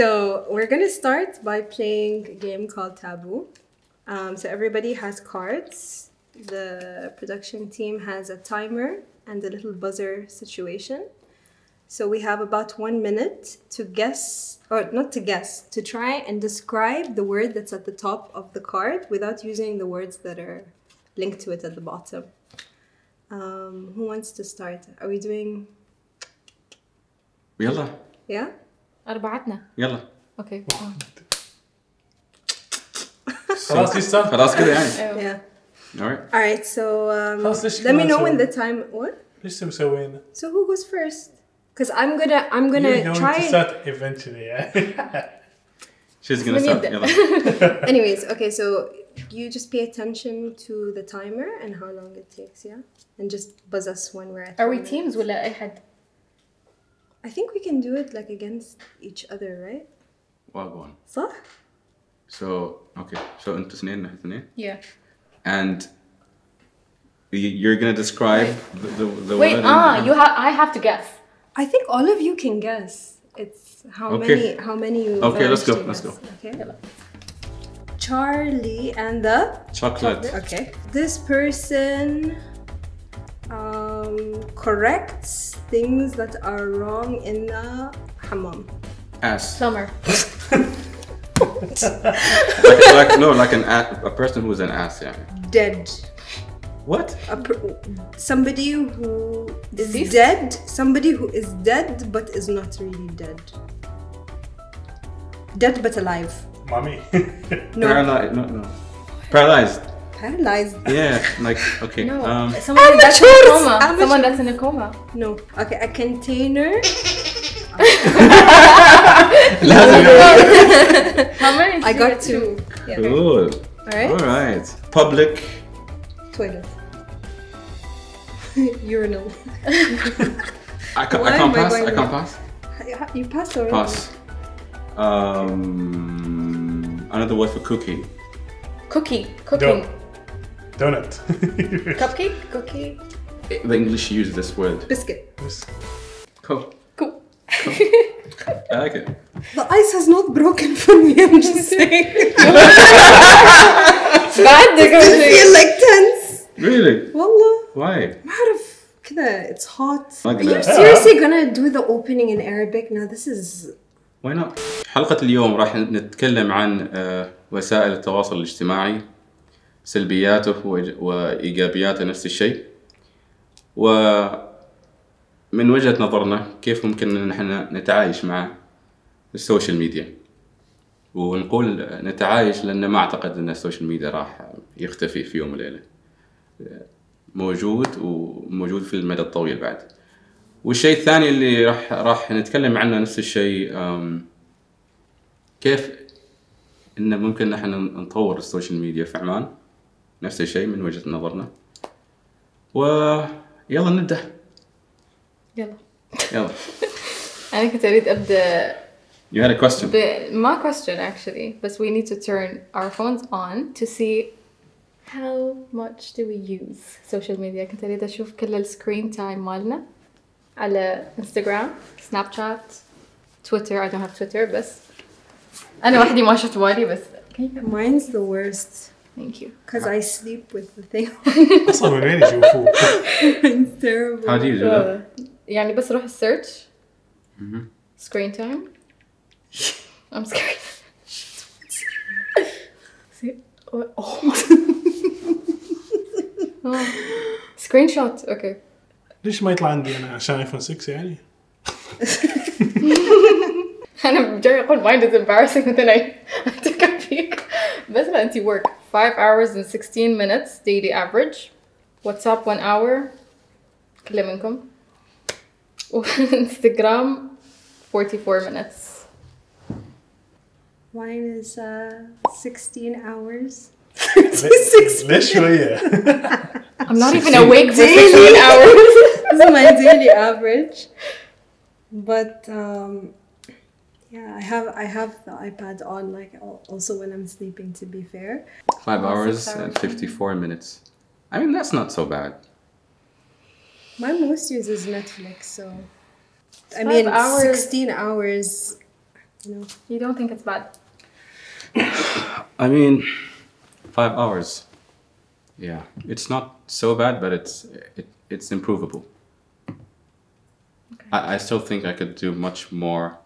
So we're going to start by playing a game called Taboo. So everybody has cards. The production team has a timer and a little buzzer situation. So we have about 1 minute to guess, or not to guess, to try and describe the word that's at the top of the card without using the words that are linked to it at the bottom. Who wants to start? Are we doing... يلا. Yeah? أربعتنا. يلا. Okay. خلاص يستاهل. خلاص كده يعني. Yeah. All right, so خلاص let me know when the time... What? ليش مسوينا؟ So who goes first? Because I'm gonna You're try... going to start eventually, yeah. She's gonna start. يلا. Anyways, okay, so you just pay attention to the timer and how long it takes, yeah? And just buzz us when we're at... Are we teams ولا أي حد? I think we can do it like against each other, right? واقون. صح? So okay. So انتوا اثنين نحن اثنين. Yeah. And you're gonna describe the Wait, word. I have to guess. I think all of you can guess. It's how many you Okay, let's go. manage to Let's guess. go. Okay. Charlie and the Chocolate. Okay. This person corrects things that are wrong in the hammam. Ass. Summer. like a person who's an ass, yeah. Dead. What? Somebody who is Deceased? dead. Somebody who is dead but is not really dead. Dead but alive. Mommy. No. Paralyzed. No. Paralyzed. Paralyzed. Yeah. Like okay. No. Someone that's in a coma. Someone that's in a coma. No. Okay, a container. How many? I got two. Yeah. Cool. Alright. All right. Public. Toilet. Urinal. I can't pass. I can't pass. You passed already. Pass. Another word for cooking. Cooking. Donut. Cupcake. Cookie. The English use this word. Biscuit. Cool. Cool. I like it. The ice has not broken for me, I'm just saying. I feel like tense. Really? Wallah. Why? ما أعرف كذا, it's hot. Like Are you that. seriously gonna do the opening in Arabic? No, this is... Why not? حلقة اليوم راح نتكلم عن وسائل التواصل الاجتماعي، سلبياته وإيجابياته نفس الشيء، ومن وجهة نظرنا كيف ممكن إن نحن نتعايش مع السوشيال ميديا. ونقول نتعايش لأن ما أعتقد أن السوشيال ميديا راح يختفي في يوم وليلة. موجود في المدى الطويل بعد. والشيء الثاني اللي راح نتكلم عنه نفس الشيء، كيف إنه ممكن نحن نطور السوشيال ميديا في عمان، نفس الشيء من وجهة نظرنا. ويلا نبدأ. يلا. أنا كنت أريد أبدأ. You had a question. My question actually, but we need to turn our phones on to see how much do we use social media. كنت أريد أشوف كل السكرين تايم مالنا على انستغرام، سناب شات، تويتر. I don't have Twitter بس أنا وحدي ما شفت بالي بس. Mine's the worst. Thank you. Because I sleep with the thing. أصلاً من وين يشوفوه؟ It's terrible. How do you do that? يعني بس أروح السيرش. Screen time. I'm scared. See? Oh. Screenshot. Okay. ليش ما يطلع عندي أنا عشان آيفون 6 يعني؟ أنا جاي أقول mine is embarrassing and then I took a peek. بس لا أنتي work 5 hours and 16 minutes daily average. WhatsApp 1 hour. كل منكم. Instagram 44 minutes. Mine is 16 hours. ليش شوية؟ I'm not even awake for 16 hours. This is my daily average. But yeah, I have the iPad on like also when I'm sleeping, to be fair. 5 hours and 54 minutes. I mean, that's not so bad. My most use is Netflix, so I mean, 16 hours you know. You don't think it's bad? I mean, 5 hours. Yeah, it's not so bad, but it's improvable. Okay. I still think I could do much more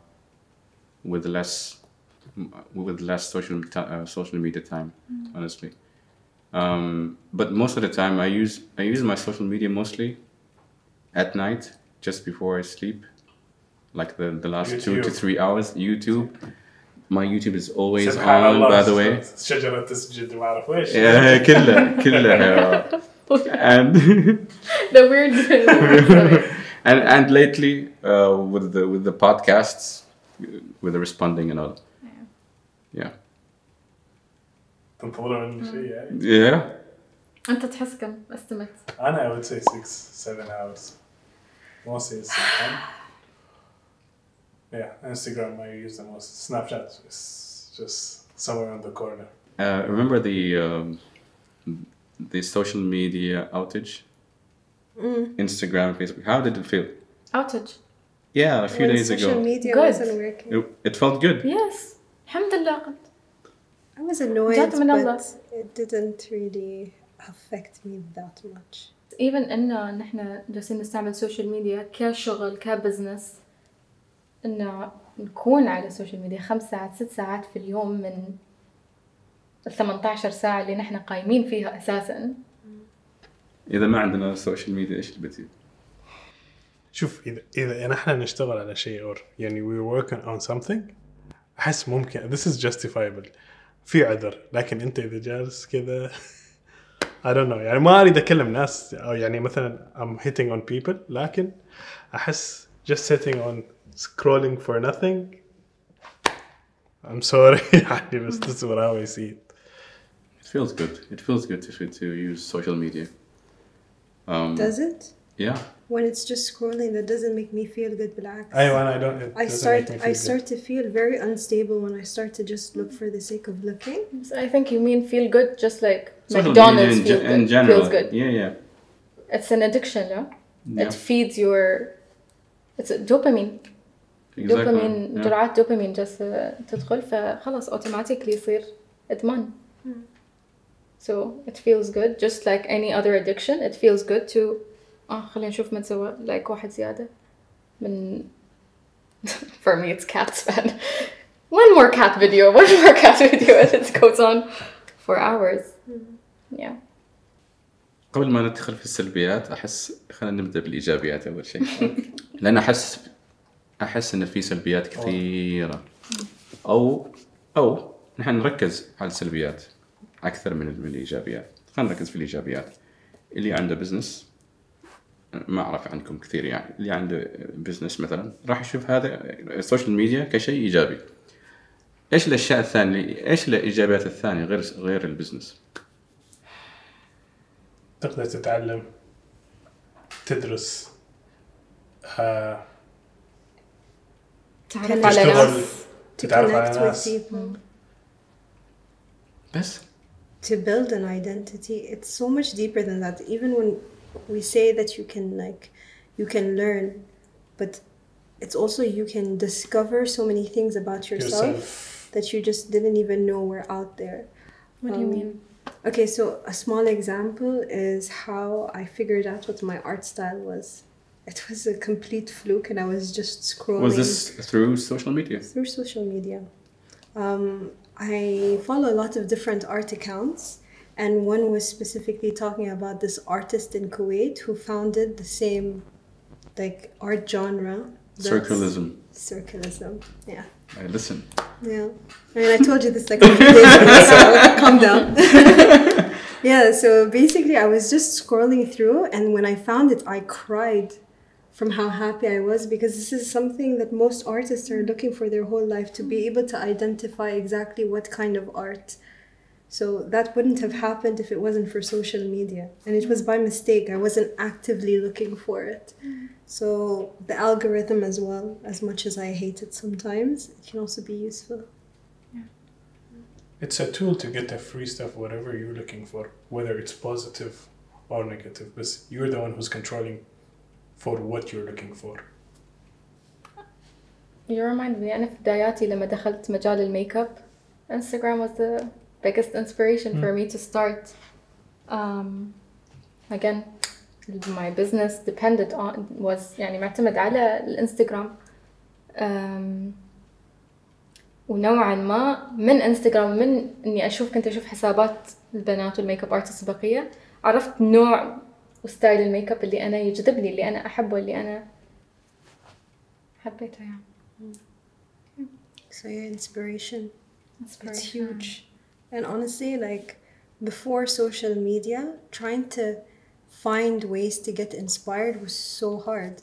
with less social media time, honestly. But most of the time, I use my social media mostly at night, just before I sleep, like the last YouTube. 2 to 3 hours. YouTube. My YouTube is always سبحان on, الله. by the way. شجرة تسجد ما أعرف إيش. Yeah, كلها. And The weird. and lately with the podcasts, with the responding and all. Yeah. تنتظرون مني شيء يعني. Yeah. أنت تحس كم estimate؟ أنا I would say 6-7 hours. Mostly Instagram. Yeah, Instagram I use the most. Snapchat is just somewhere on the corner. Remember the social media outage? Instagram, Facebook. How did it feel? Outage. Yeah, a few When days social ago. media Good. wasn't working. It felt good. Yes. الحمد لله. I was annoyed, جات من الله. but it didn't really affect me that much. even إنه نحن جالسين نستعمل السوشيال ميديا كشغل كبزنس، إنه نكون على السوشيال ميديا 5 ساعات 6 ساعات في اليوم من 18 ساعة اللي نحن قايمين فيها أساساً. إذا ما عندنا سوشيال ميديا إيش اللي بتجي؟ شوف إذا نحن نشتغل على شيء يعني we're working on something أحس ممكن this is justifiable في عذر، لكن أنت إذا جالس كذا I don't know يعني ما أريد أكلم ناس أو يعني مثلا I'm hitting on people، لكن أحس just sitting on scrolling for nothing I'm sorry يعني بس this is what I always see it. It feels good. It feels good to use social media. Does it? Yeah. When it's just scrolling, that doesn't make me feel good. بالعكس. أيوة أنا I start to feel very unstable when I start to just look for the sake of looking. I think you mean feel good just like Social McDonald's media in general. feels good. Yeah. It's an addiction, yeah? Yeah. It feeds your... It's a dopamine. Exactly. دوبامين Yeah. جرعات دوبامين جالس تدخل فخلاص automatically يصير إدمان. So it feels good just like any other addiction. It feels good to خلينا نشوف ما نسوى like واحد زيادة من for me it's cats man. One more cat video and it goes on for hours. Yeah. قبل ما ندخل في السلبيات خلينا نبدأ بالإيجابيات أول شيء. لأن أحس إن في سلبيات كثيرة أو نحن نركز على السلبيات أكثر من الإيجابيات. خلينا نركز في الإيجابيات. اللي عنده بزنس ما أعرف عنكم كثير يعني اللي عنده بزنس مثلا راح يشوف هذا السوشيال ميديا كشيء إيجابي. إيش الأشياء الثانية؟ إيش الإيجابيات الثانية غير البزنس؟ تقدر تتعلم، تدرس، تعرف على ناس. تتعرف على connect with ناس. people. بس To build an identity, it's so much deeper than that. Even when we say that you can learn, but it's also you can discover so many things about yourself that you just didn't even know were out there. What do you mean? Okay, so a small example is how I figured out what my art style was. It was a complete fluke and I was just scrolling. Was this through social media? Through social media. I follow a lot of different art accounts, and one was specifically talking about this artist in Kuwait who founded the same art genre. Circalism. Yeah. I listen. Yeah. I mean, I told you this like a few days ago, so calm down. Yeah, so basically I was just scrolling through, and when I found it, I cried from how happy I was, because this is something that most artists are looking for their whole life, to be able to identify exactly what kind of art. So that wouldn't have happened if it wasn't for social media. And it was by mistake. I wasn't actively looking for it. So the algorithm as well, as much as I hate it sometimes, it can also be useful. It's a tool to get the free stuff, whatever you're looking for, whether it's positive or negative. But you're the one who's controlling for what you're looking for. You remind me أنا في بداياتي لما دخلت مجال الميك اب Instagram was the biggest inspiration for me to start. Again, my business depended on was يعني معتمد على الانستغرام. ونوعا ما من انستغرام من اني كنت اشوف حسابات البنات والميك اب ارتست البقيه عرفت نوع وستايل الميك اب اللي انا يجذبني اللي انا احبه اللي انا حبيته يعني. So your inspiration. It's huge. And honestly, like before social media, trying to find ways to get inspired was so hard.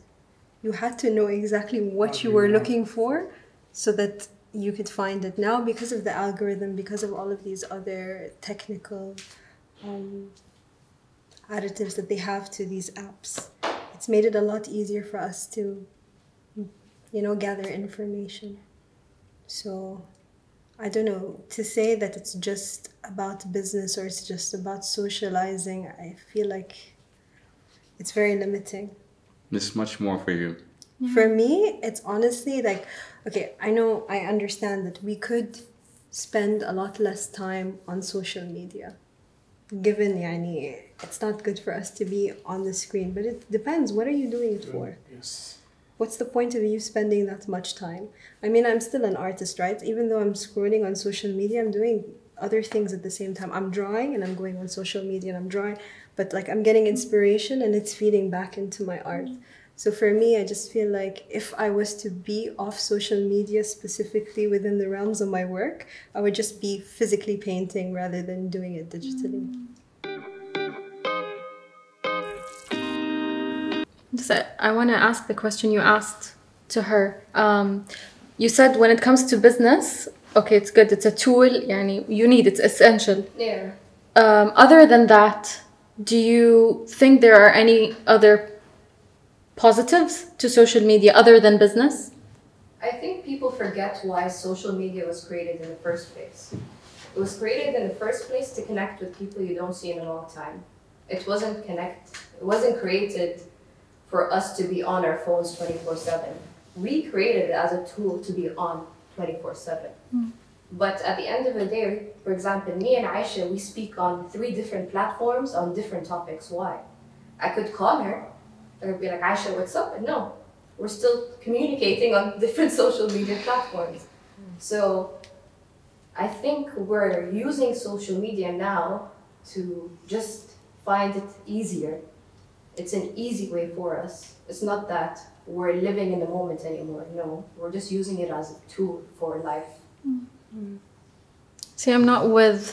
You had to know exactly what you were looking for so that you could find it. Now, because of the algorithm, because of all of these other technical additives that they have to these apps, it's made it a lot easier for us to, you know, gather information. So I don't know, to say that it's just about business or it's just about socializing, I feel like it's very limiting. There's much more for you. Yeah. For me, it's honestly like, okay, I understand that we could spend a lot less time on social media. Given, yani, it's not good for us to be on the screen, but it depends. What are you doing it for? Yes. What's the point of you spending that much time? I mean, I'm still an artist, right? Even though I'm scrolling on social media, I'm doing other things at the same time. I'm drawing and I'm going on social media and I'm drawing, but like I'm getting inspiration and it's feeding back into my art. So for me, I just feel like if I was to be off social media specifically within the realms of my work, I would just be physically painting rather than doing it digitally. So I want to ask the question you asked to her. You said when it comes to business, okay, it's good, it's a tool, يعني, you need it, it's essential. Yeah. Other than that, do you think there are any other positives to social media other than business? I think people forget why social media was created in the first place. It was created in the first place to connect with people you don't see in a long time. It wasn't created for us to be on our phones 24/7. We created it as a tool to be on 24/7. But at the end of the day, for example, me and Aisha, we speak on 3 different platforms on different topics. Why? I could call her, I would be like, Aisha, what's up? And no, we're still communicating on different social media platforms. So I think we're using social media now to just find it easier. It's an easy way for us. It's not that we're living in the moment anymore. No, we're just using it as a tool for life. See, I'm not with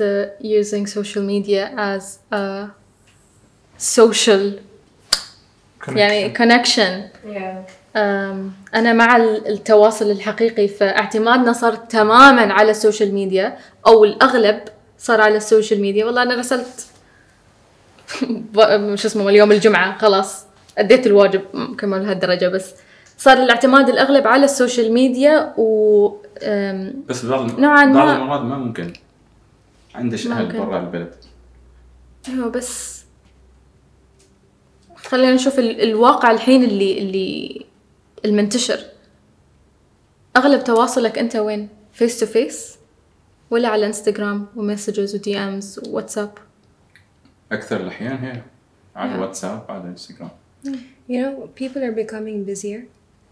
the using social media as a social يعني connection. Yeah. أنا مع التواصل الحقيقي، فاعتمادنا صار تماماً على السوشيال ميديا أو الأغلب صار على السوشيال ميديا. والله أنا رسلت شو اسمه اليوم الجمعة خلاص أديت الواجب كمان لهالدرجة، بس صار الاعتماد الأغلب على السوشيال ميديا و بس بعض نوعاً ما المرات ما ممكن عندش أهل برا البلد. أيوة، بس خلينا نشوف الواقع الحين اللي المنتشر. أغلب تواصلك أنت وين؟ فيس تو فيس ولا على انستغرام ومسجز ودي امز وواتساب؟ أكثر الأحيان هي على الواتساب على الانستغرام. You know, people are becoming busier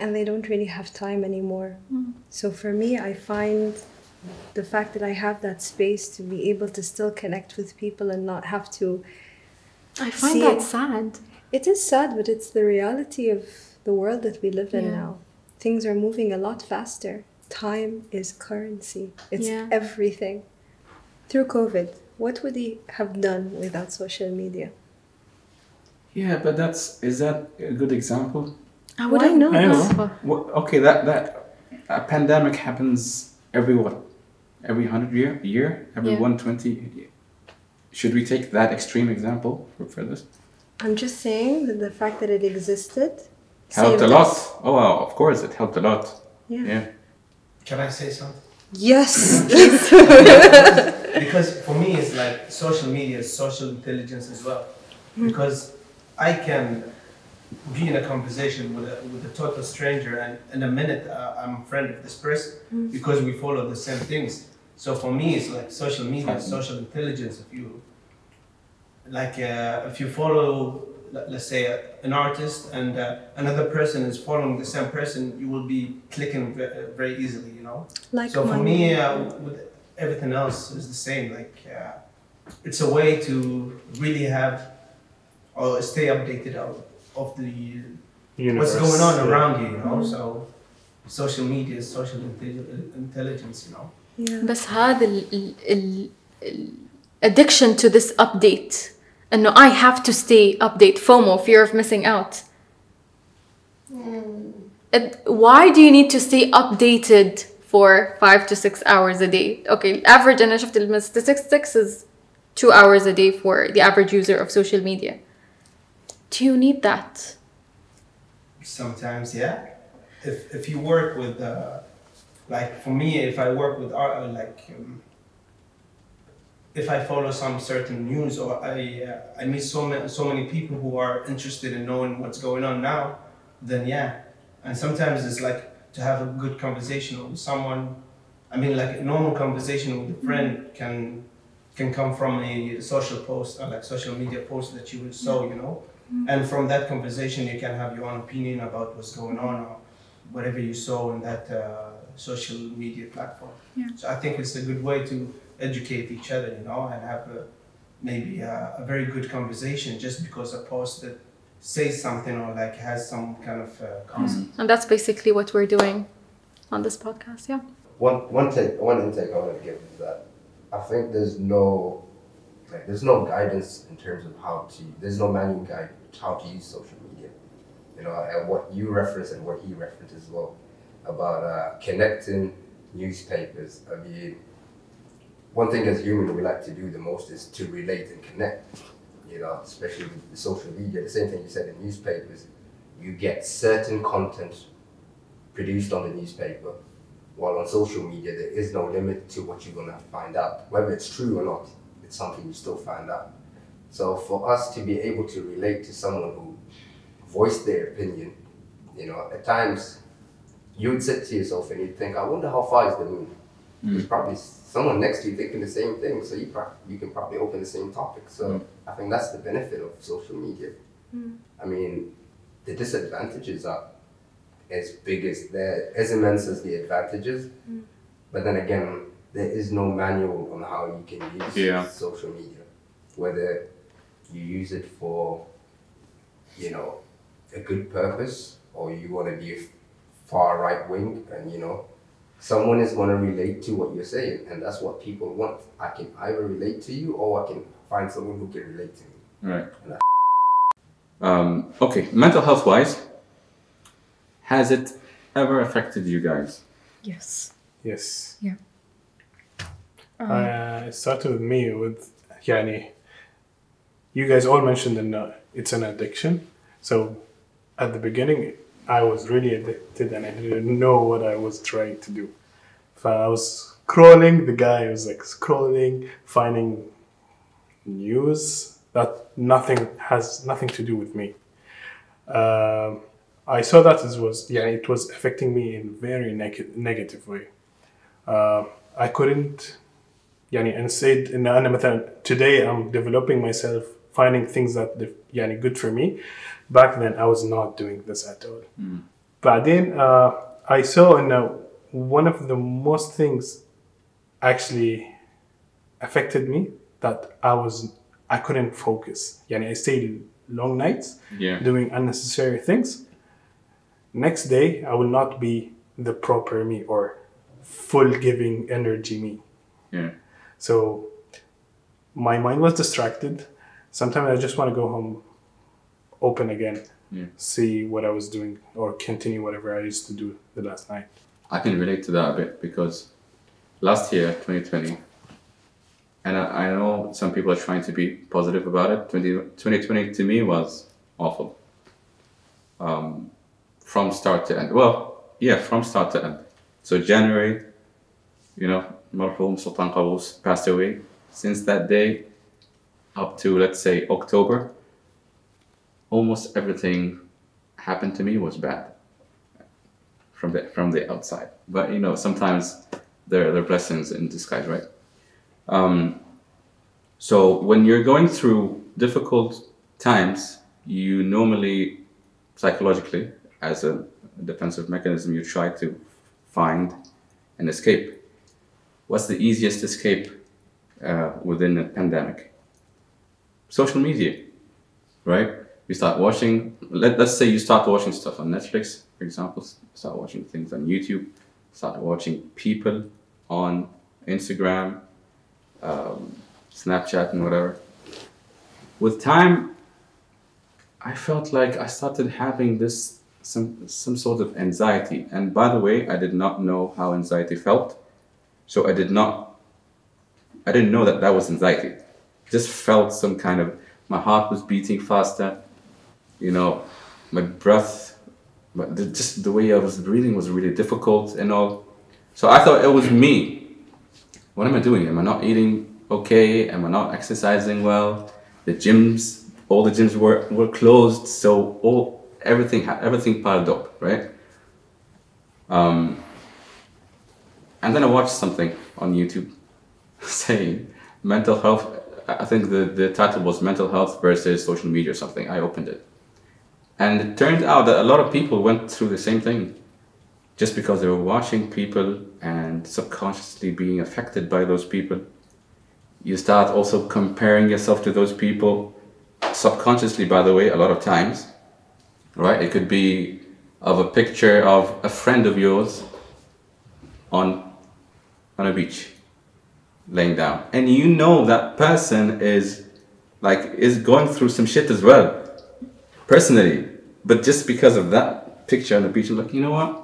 and they don't really have time anymore. So for me, I find the fact that I have that space to be able to still connect with people and not have to. I find that sad. It is sad, but it's the reality of the world that we live in now. Things are moving a lot faster. Time is currency. It's everything. Through COVID, what would he have done without social media? Yeah, but is that a good example? I wouldn't know. Okay, that a pandemic happens every 100 year, every 120. Should we take that extreme example for this? I'm just saying that the fact that it existed helped a lot. Oh, wow, of course, it helped a lot. Yeah. Can I say something? Yes. Because for me, it's like social media is social intelligence as well. Because I can be in a conversation with a total stranger, and in a minute I'm a friend of this person because we follow the same things. So for me, it's like social media, social intelligence. If you follow, let's say, an artist and another person is following the same person, you will be clicking very easily, you know. So for me, with everything else is the same. It's a way to really have or stay updated of the universe, what's going on around you, you know. So social media is social intelligence, you know. بس هذا ال addiction to this update, إنه I have to stay update, FOMO, fear of missing out. Why do you need to stay updated for 5 to 6 hours a day? Okay, average أنا شفت ال statistics is 2 hours a day for the average user of social media. Do you need that? Sometimes, yeah. If you work with, like for me, if I work with art, if I follow some certain news or I meet so many people who are interested in knowing what's going on now, then yeah. And sometimes it's like to have a good conversation with someone. I mean, like a normal conversation with a friend can come from a social post or like social media post that you saw, you know. And from that conversation, you can have your own opinion about what's going on or whatever you saw in that social media platform. Yeah. So I think it's a good way to educate each other, you know, and have maybe a very good conversation just because a post that says something or like has some kind of concept. And that's basically what we're doing on this podcast, yeah. One intake I want to give is that I think there's no guidance in terms of there's no manual guide how to use social media. You know, and what you reference and what he referenced as well about connecting newspapers. I mean, one thing as human we like to do the most is to relate and connect. You know, especially with the social media. The same thing you said in newspapers, you get certain content produced on the newspaper, while on social media there is no limit to what you're gonna find out, whether it's true or not. It's something you still find out. So for us to be able to relate to someone who voiced their opinion, you know, at times you would sit to yourself and you'd think, I wonder how far is the moon? There's probably someone next to you thinking the same thing, so you can probably open the same topic. So I think that's the benefit of social media. I mean, the disadvantages are as big as immense as the advantages, but then again, there is no manual on how you can use social media. Whether you use it for, you know, a good purpose, or you want to be far right wing, and you know, someone is going to relate to what you're saying, and that's what people want. I can either relate to you, or I can find someone who can relate to me. Right. Okay, mental health wise, has it ever affected you guys? Yes. Yes. Yeah. It started with me with, you guys all mentioned it's an addiction. So at the beginning, I was really addicted and I didn't know what I was trying to do. So I was scrolling, was like scrolling, finding news that has nothing to do with me. I saw that it was affecting me in a very negative way. I couldn't, and said, today I'm developing myself, finding things that good for me. Back then I was not doing this at all. But then I saw one of the most things actually affected me, that I couldn't focus. I stayed long nights doing unnecessary things. Next day I will not be the proper me or full giving energy me. So my mind was distracted. Sometimes I just want to go home, open again, see what I was doing, or continue whatever I used to do the last night. I can relate to that a bit because last year, 2020, and I know some people are trying to be positive about it. 2020 to me was awful. From start to end. From start to end. So January, Marhum Sultan Qaboos passed away. Since that day, up to let's say October, almost everything happened to me was bad from the outside. But you know, sometimes there are blessings in disguise, right? So when you're going through difficult times, you normally, psychologically, as a defensive mechanism, you try to find an escape. What's the easiest escape within a pandemic? Social media, right? You start watching, let's say you start watching stuff on Netflix, for example, start watching things on YouTube, start watching people on Instagram, Snapchat and whatever. With time, I felt like I started having some sort of anxiety. And by the way, I did not know how anxiety felt. So I didn't know that was anxiety. Just felt some kind of, my heart was beating faster, you know, my breath, just the way I was breathing was really difficult and all. So I thought it was me. What am I doing? Am I not eating okay? Am I not exercising well? All the gyms were closed, so everything piled up, right? And then I watched something on YouTube saying mental health. I think the title was mental health versus social media or something. I opened it. And it turned out that a lot of people went through the same thing just because they were watching people and subconsciously being affected by those people. You start also comparing yourself to those people subconsciously, by the way, a lot of times, right? It could be of a picture of a friend of yours on a beach, laying down. And you know that person is going through some shit as well, personally. But just because of that picture on the beach, I'm like, you know what?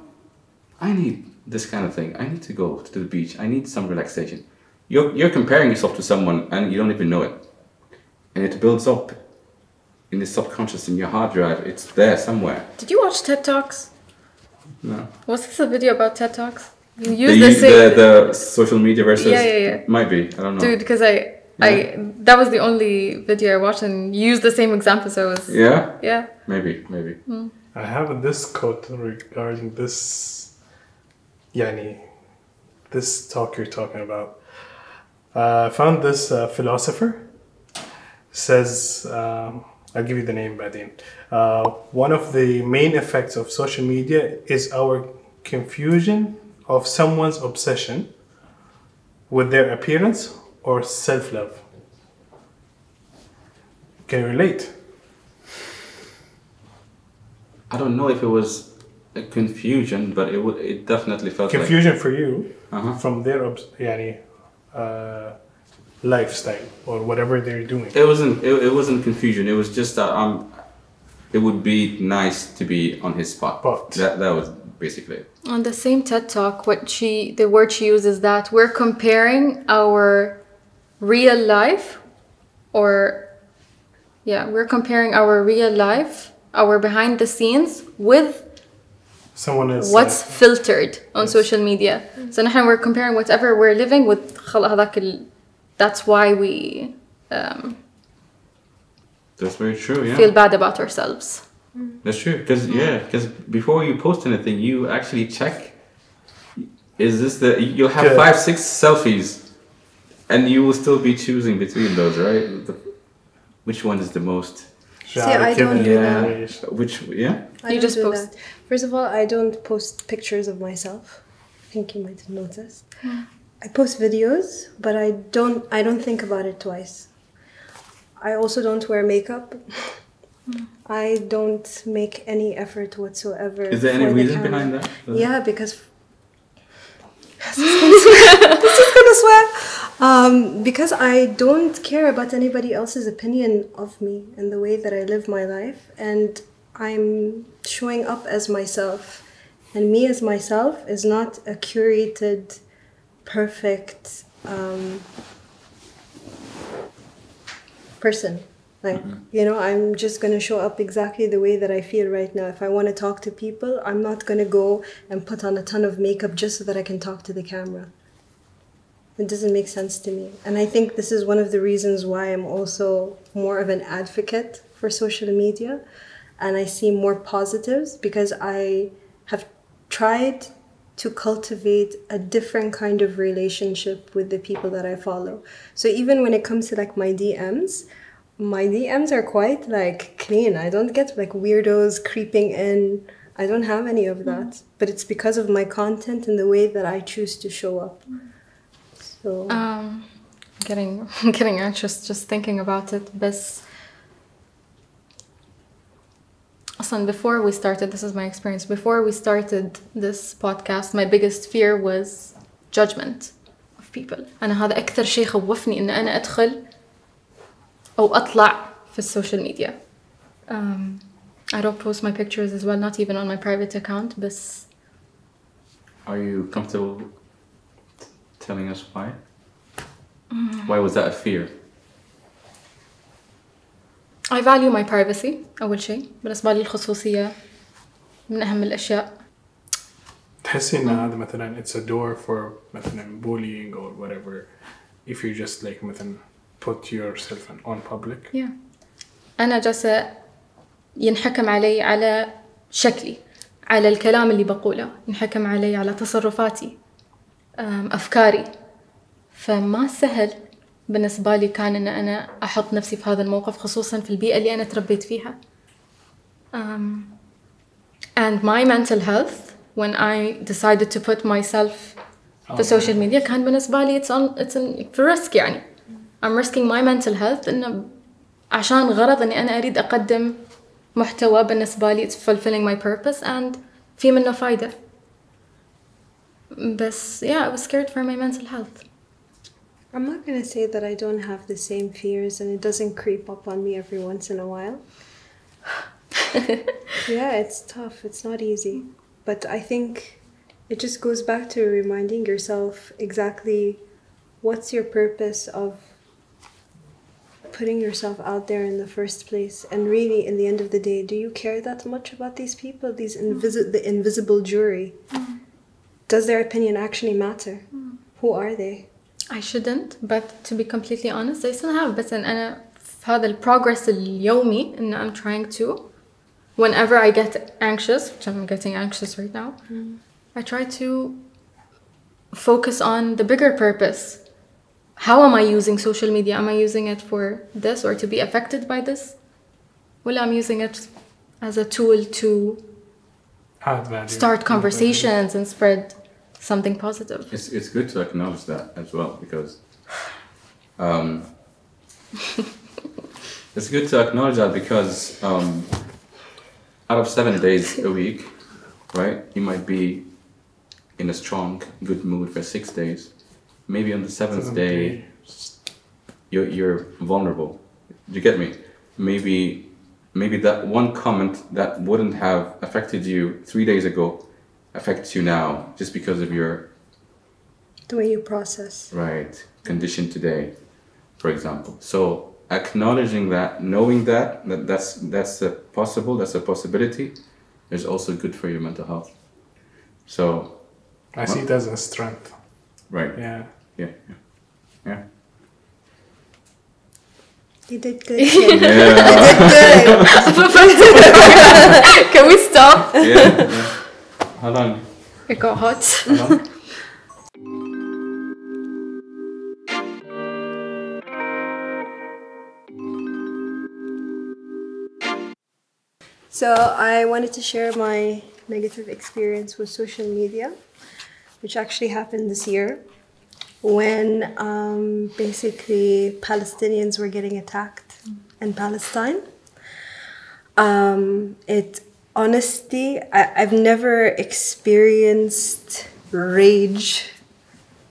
I need this kind of thing. I need to go to the beach. I need some relaxation. You're comparing yourself to someone and you don't even know it. And it builds up in the subconscious, in your hard drive. It's there somewhere. Did you watch TED Talks? No. Was this a video about TED Talks? You use the social media versus... Yeah. Might be. I don't know. Dude, because that was the only video I watched and you used the same example, so it was... Yeah? Yeah. Maybe. I have this quote regarding this, this talk you're talking about. I found this philosopher says, I'll give you the name by then. One of the main effects of social media is our confusion of someone's obsession with their appearance or self-love. Can you relate? I don't know if it was a confusion, but it definitely felt confusion like... for you from their lifestyle or whatever they're doing. It wasn't confusion. It was just that it would be nice to be on his spot. That was basically it. On the same TED Talk, the word she uses is that we're comparing our real life, we're comparing our real life, our behind the scenes with someone else. What's filtered on social media. So now we're comparing whatever we're living with. That's why we that's very true, yeah. Feel bad about ourselves. That's true, because before you post anything, you actually check, is this you'll have 5-6 selfies and you will still be choosing between those, right? Which one is the most... See, I don't do that. You just post. That. First of all, I don't post pictures of myself. I think you might have noticed. I post videos, but I don't think about it twice. I also don't wear makeup. I don't make any effort whatsoever. Is there any reason behind that? Yeah, because... This is gonna swear. Because I don't care about anybody else's opinion of me and the way that I live my life, and I'm showing up as myself, and me as myself is not a curated, perfect person. I'm just gonna show up exactly the way that I feel right now. If I want to talk to people, I'm not gonna go and put on a ton of makeup just so that I can talk to the camera. It doesn't make sense to me. And I think this is one of the reasons why I'm also more of an advocate for social media, and I see more positives because I have tried to cultivate a different kind of relationship with the people that I follow. So even when it comes to like my DMs are quite like clean. I don't get like weirdos creeping in. I don't have any of that. But it's because of my content and the way that I choose to show up. So getting anxious just thinking about it. But Sausan, before we started, this is my experience, before we started this podcast, my biggest fear was judgment of people. أنا هذا أكثر شيء خوفني إن أنا أدخل أو أطلع في السوشيال ميديا. I don't post my pictures as well, not even on my private account, but... Are you comfortable telling us why? Why was that a fear? I value my privacy أول شيء. بالنسبة لي الخصوصية من أهم الأشياء. تحسي إن هذا مثلا it's a door for مثلا bullying or whatever if you just like مثلا put yourself on public? Yeah. أنا جالسة ينحكم علي على شكلي، على الكلام اللي بقوله، ينحكم علي على تصرفاتي، أفكاري. فما سهل بالنسبة لي كان إن أنا أحط نفسي في هذا الموقف، خصوصاً في البيئة اللي أنا تربيت فيها. And my mental health, when I decided to put myself في social media, كان بالنسبة لي it's a risk يعني. I'm risking my mental health إنه عشان غرض إني أنا أريد أقدم محتوى بالنسبة لي it's fulfilling my purpose and في منه فايدة. بس yeah, I was scared for my mental health. I'm not going to say that I don't have the same fears and it doesn't creep up on me every once in a while. Yeah, it's tough. It's not easy. But I think it just goes back to reminding yourself exactly what's your purpose of putting yourself out there in the first place. And really, in the end of the day, do you care that much about these people, the invisible jury? Does their opinion actually matter? Who are they? I shouldn't, but to be completely honest, I still have. But أنا في هذا البروجرس اليومي إن I'm trying to, whenever I get anxious, which I'm getting anxious right now, I try to focus on the bigger purpose. How am I using social media? Am I using it for this or to be affected by this? Well, I'm using it as a tool to start conversations and spread something positive. It's good to acknowledge that as well, because it's good to acknowledge that because out of 7 days a week, right, you might be in a strong, good mood for 6 days. Maybe on the 7th day, you're vulnerable. Do you get me? Maybe that one comment that wouldn't have affected you 3 days ago affects you now just because of the way you process. Right. Condition today, for example. So acknowledging that, knowing that's a possibility, is also good for your mental health. So I see it as a strength. Right. Yeah. You did good. Yeah. You did good. Can we stop? Yeah. Hold on. It got hot. So I wanted to share my negative experience with social media, which actually happened this year when basically Palestinians were getting attacked in Palestine. Honestly, I've never experienced rage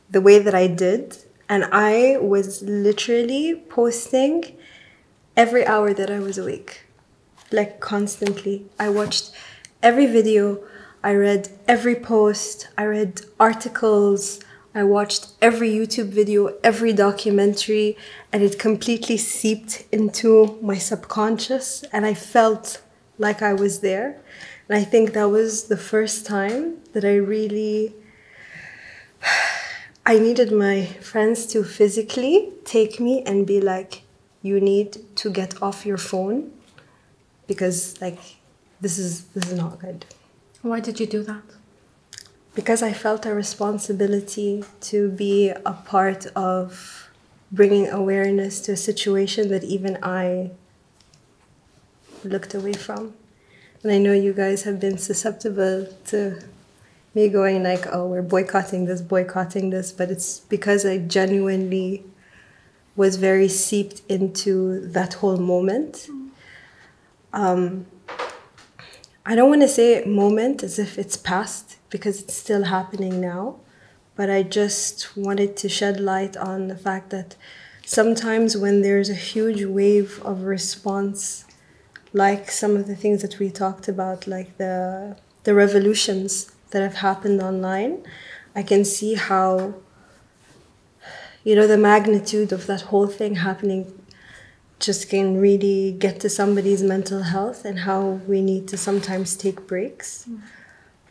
the way that I did. And I was literally posting every hour that I was awake, like constantly. I watched every video, I read every post, I read articles, I watched every YouTube video, every documentary, and it completely seeped into my subconscious and I felt like I was there. And I think that was the first time that I needed my friends to physically take me and be like, you need to get off your phone because like this is not good. Why did you do that? Because I felt a responsibility to be a part of bringing awareness to a situation that even I looked away from. And I know you guys have been susceptible to me going like, oh, we're boycotting this, but it's because I genuinely was very seeped into that whole moment. I don't want to say moment as if it's past, because it's still happening now, but I just wanted to shed light on the fact that sometimes when there's a huge wave of response, like some of the things that we talked about, like the revolutions that have happened online, I can see how, you know, the magnitude of that whole thing happening just can really get to somebody's mental health, and how we need to sometimes take breaks.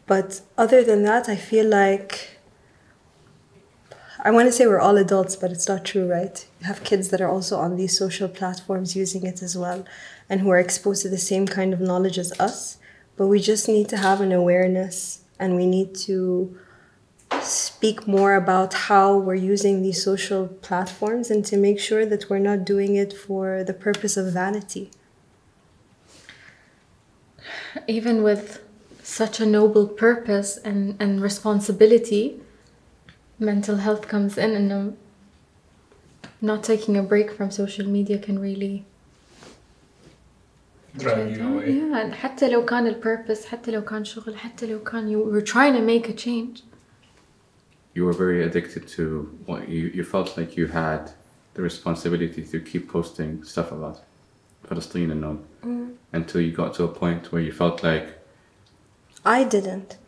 But other than that, I feel like, I want to say we're all adults, but it's not true, right? You have kids that are also on these social platforms using it as well, and who are exposed to the same kind of knowledge as us. But we just need to have an awareness, and we need to speak more about how we're using these social platforms, and to make sure that we're not doing it for the purpose of vanity. Even with such a noble purpose and responsibility, mental health comes in, and not taking a break from social media can really drive you away. Yeah, حتى لو كان البيربس، حتى لو كان شغل، حتى لو كان you were trying to make a change. You were very addicted to what you felt like you had the responsibility to keep posting stuff about Palestine and all, until you got to a point where you felt like I didn't.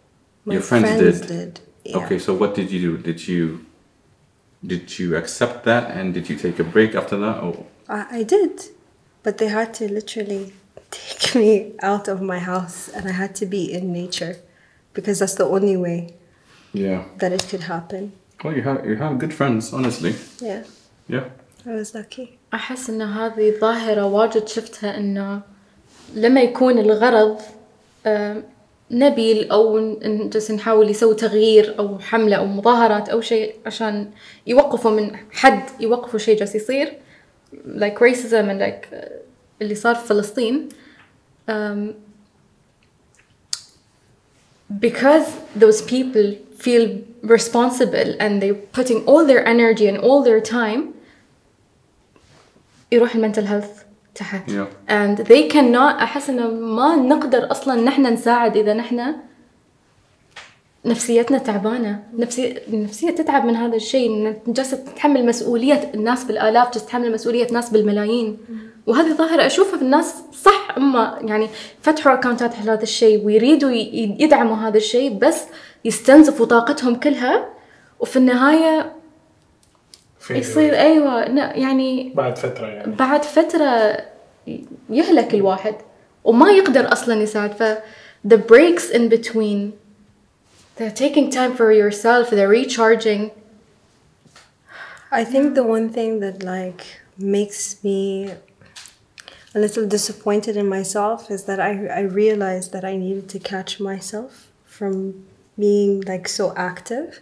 My your friends did. Yeah. Okay, so what did you do? Did you accept that, and did you take a break after that? Or I did, but they had to literally take me out of my house, and I had to be in nature, because that's the only way that it could happen. Well, you have good friends, honestly. Yeah. Yeah. I was lucky. أحس إن هذه ظاهرة واجد شفتها، إنه لما يكون الغرض نبيل، أو جالس نحاول يسوي تغيير أو حملة أو مظاهرات أو شيء عشان يوقفوا من حد، يوقفوا شيء جالس يصير like racism and like اللي صار في فلسطين, because those people feel responsible and they're putting all their energy and all their time, يروح المنتل health تحت. And they cannot, أحس إنه ما نقدر أصلاً نحن نساعد إذا نحن نفسيتنا تعبانة. النفسية تتعب من هذا الشيء، جالسة تتحمل مسؤولية الناس بالآلاف، جالسة تتحمل مسؤولية ناس بالملايين. وهذه ظاهرة أشوفها في الناس صح، أما يعني فتحوا أكاونتات على هذا الشيء ويريدوا يدعموا هذا الشيء، بس يستنزفوا طاقتهم كلها، وفي النهاية يصير أيوة يعني بعد فترة يهلك الواحد وما يقدر أصلاً يساعد. the breaks in between, they're taking time for yourself, they're recharging. I think the one thing that like makes me a little disappointed in myself is that I realized that I needed to catch myself from being like so active.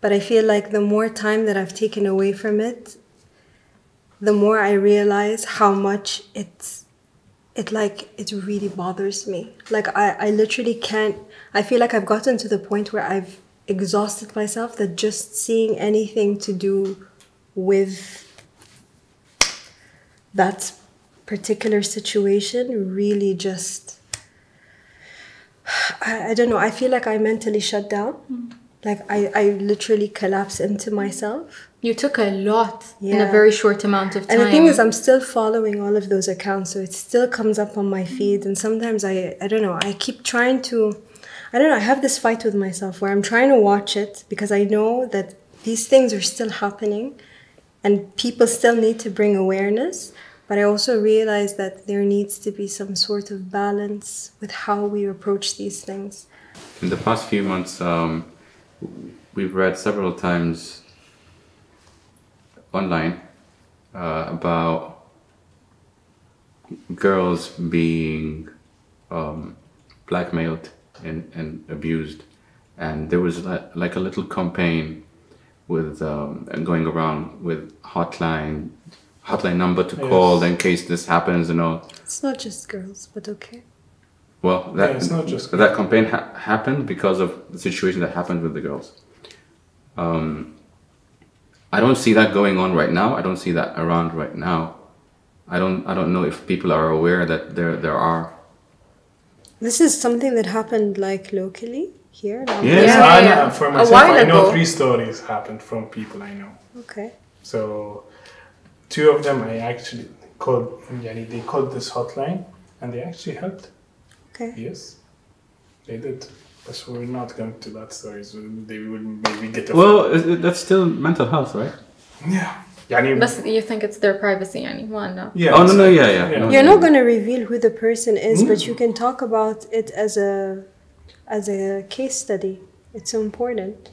But I feel like the more time that I've taken away from it, the more I realize how much it really bothers me. Like I literally can't, I feel like I've gotten to the point where I've exhausted myself, that just seeing anything to do with that particular situation really just, I don't know, I feel like I mentally shut down. Like I literally collapse into myself. You took a lot in a very short amount of time. And the thing is, I'm still following all of those accounts, so it still comes up on my feed. And sometimes I don't know, I keep trying to, I don't know, I have this fight with myself where I'm trying to watch it because I know that these things are still happening and people still need to bring awareness. But I also realize that there needs to be some sort of balance with how we approach these things. In the past few months, we've read several times online about girls being blackmailed and abused, and there was like a little campaign with going around with hotline number to call in case this happens, you know. It's not just girls, but okay. Well, it's not just that campaign happened because of the situation that happened with the girls. I don't see that going on right now. I don't see that around right now. I don't know if people are aware that there are. This is something that happened like locally here. Yes. For myself, while I know ago. 3 stories happened from people I know. Okay. So 2 of them I actually called. They called this hotline and they actually helped. Okay. Yes, they did. But we're not going to that story. So they will maybe get. Well, that's still mental health, right? Yeah. يعني But you think it's their privacy يعني ما no. Yeah. Oh no, yeah. You're not going to reveal who the person is, but you can talk about it as a case study. It's so important.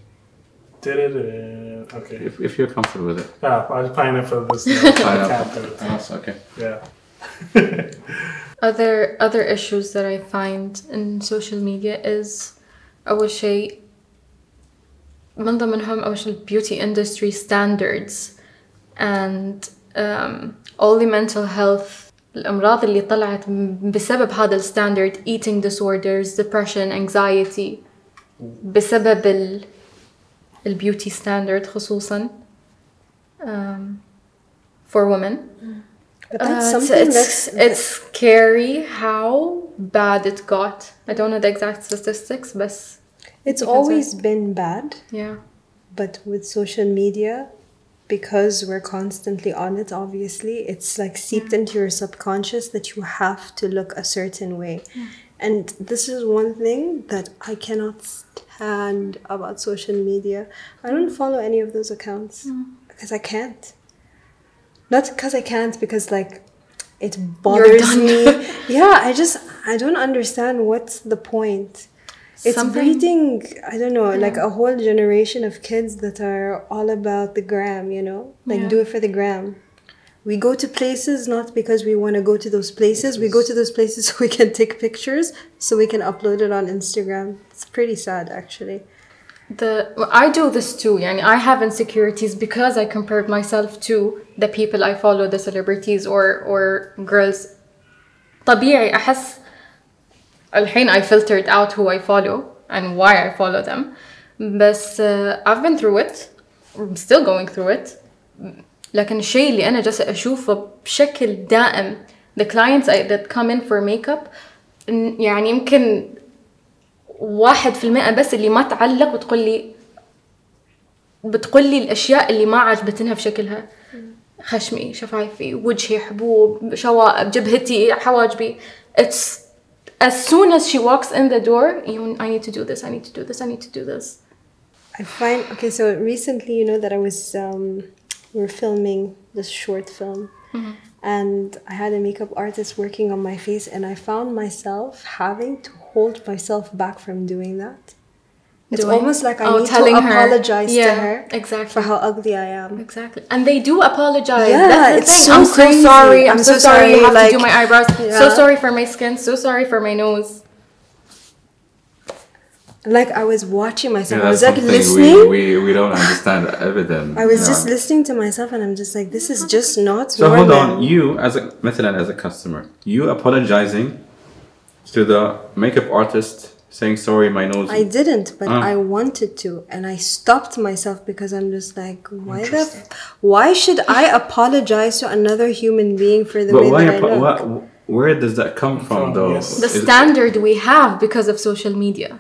Okay. If you're comfortable with it. I'll pineapple this. Pineapple. That's okay. Yeah. Other issues that I find in social media is أول شيء من ضمنهم أول شيء beauty industry standards and all the mental health الأمراض اللي طلعت بسبب هذا الستاندرد eating disorders, depression, anxiety بسبب البيوتي standard خصوصا for women. But that's something it's scary how bad it got. I don't know the exact statistics, but it's always been bad. Yeah. But with social media, because we're constantly on it, obviously, it's like seeped into your subconscious that you have to look a certain way. And this is one thing that I cannot stand about social media. I don't follow any of those accounts because I can't. Not because I can't, because like it bothers me. Yeah, I don't understand what's the point. It's breeding, I don't know, like a whole generation of kids that are all about the gram, you know? Like do it for the gram. We go to places not because we want to go to those places. We go to those places so we can take pictures, so we can upload it on Instagram. It's pretty sad, actually. I do this too. يعني I have insecurities because I compared myself to the people I follow, the celebrities or girls. طبيعي أحس الحين I filtered out who I follow and why I follow them. But I've been through it. I'm still going through it. لكن الشيء اللي أنا جالسة أشوفه بشكل دائم the clients that come in for makeup يعني يمكن 1% بس اللي ما تعلق بتقول لي الأشياء اللي ما عجبتنها في شكلها خشمي شفايفي وجهي حبوب شوائب جبهتي حواجبي. It's as soon as she walks in the door I need to do this, I need to do this, I need to do this. I find, okay, so recently, you know that I was we were filming this short film and I had a makeup artist working on my face and I found myself having to hold myself back from doing that. It's almost like I need to apologize to her for how ugly I am. Exactly. And they do apologize. Yeah, that's the it's thing. so I'm crazy. so sorry. I'm so sorry. I have to do my eyebrows. So sorry for my skin. So sorry for my nose. Like I was watching myself. Yeah, I was like listening. We don't understand evidence. I was just listening to myself and I'm just like, this is just not so normal. hold on, you مثلا as a customer, you apologizing to the makeup artist saying sorry my nose. I didn't, but I wanted to, and I stopped myself because I'm just like, why should I apologize to another human being for the way that I look? Where does that come from though? Yes. The standard we have because of social media.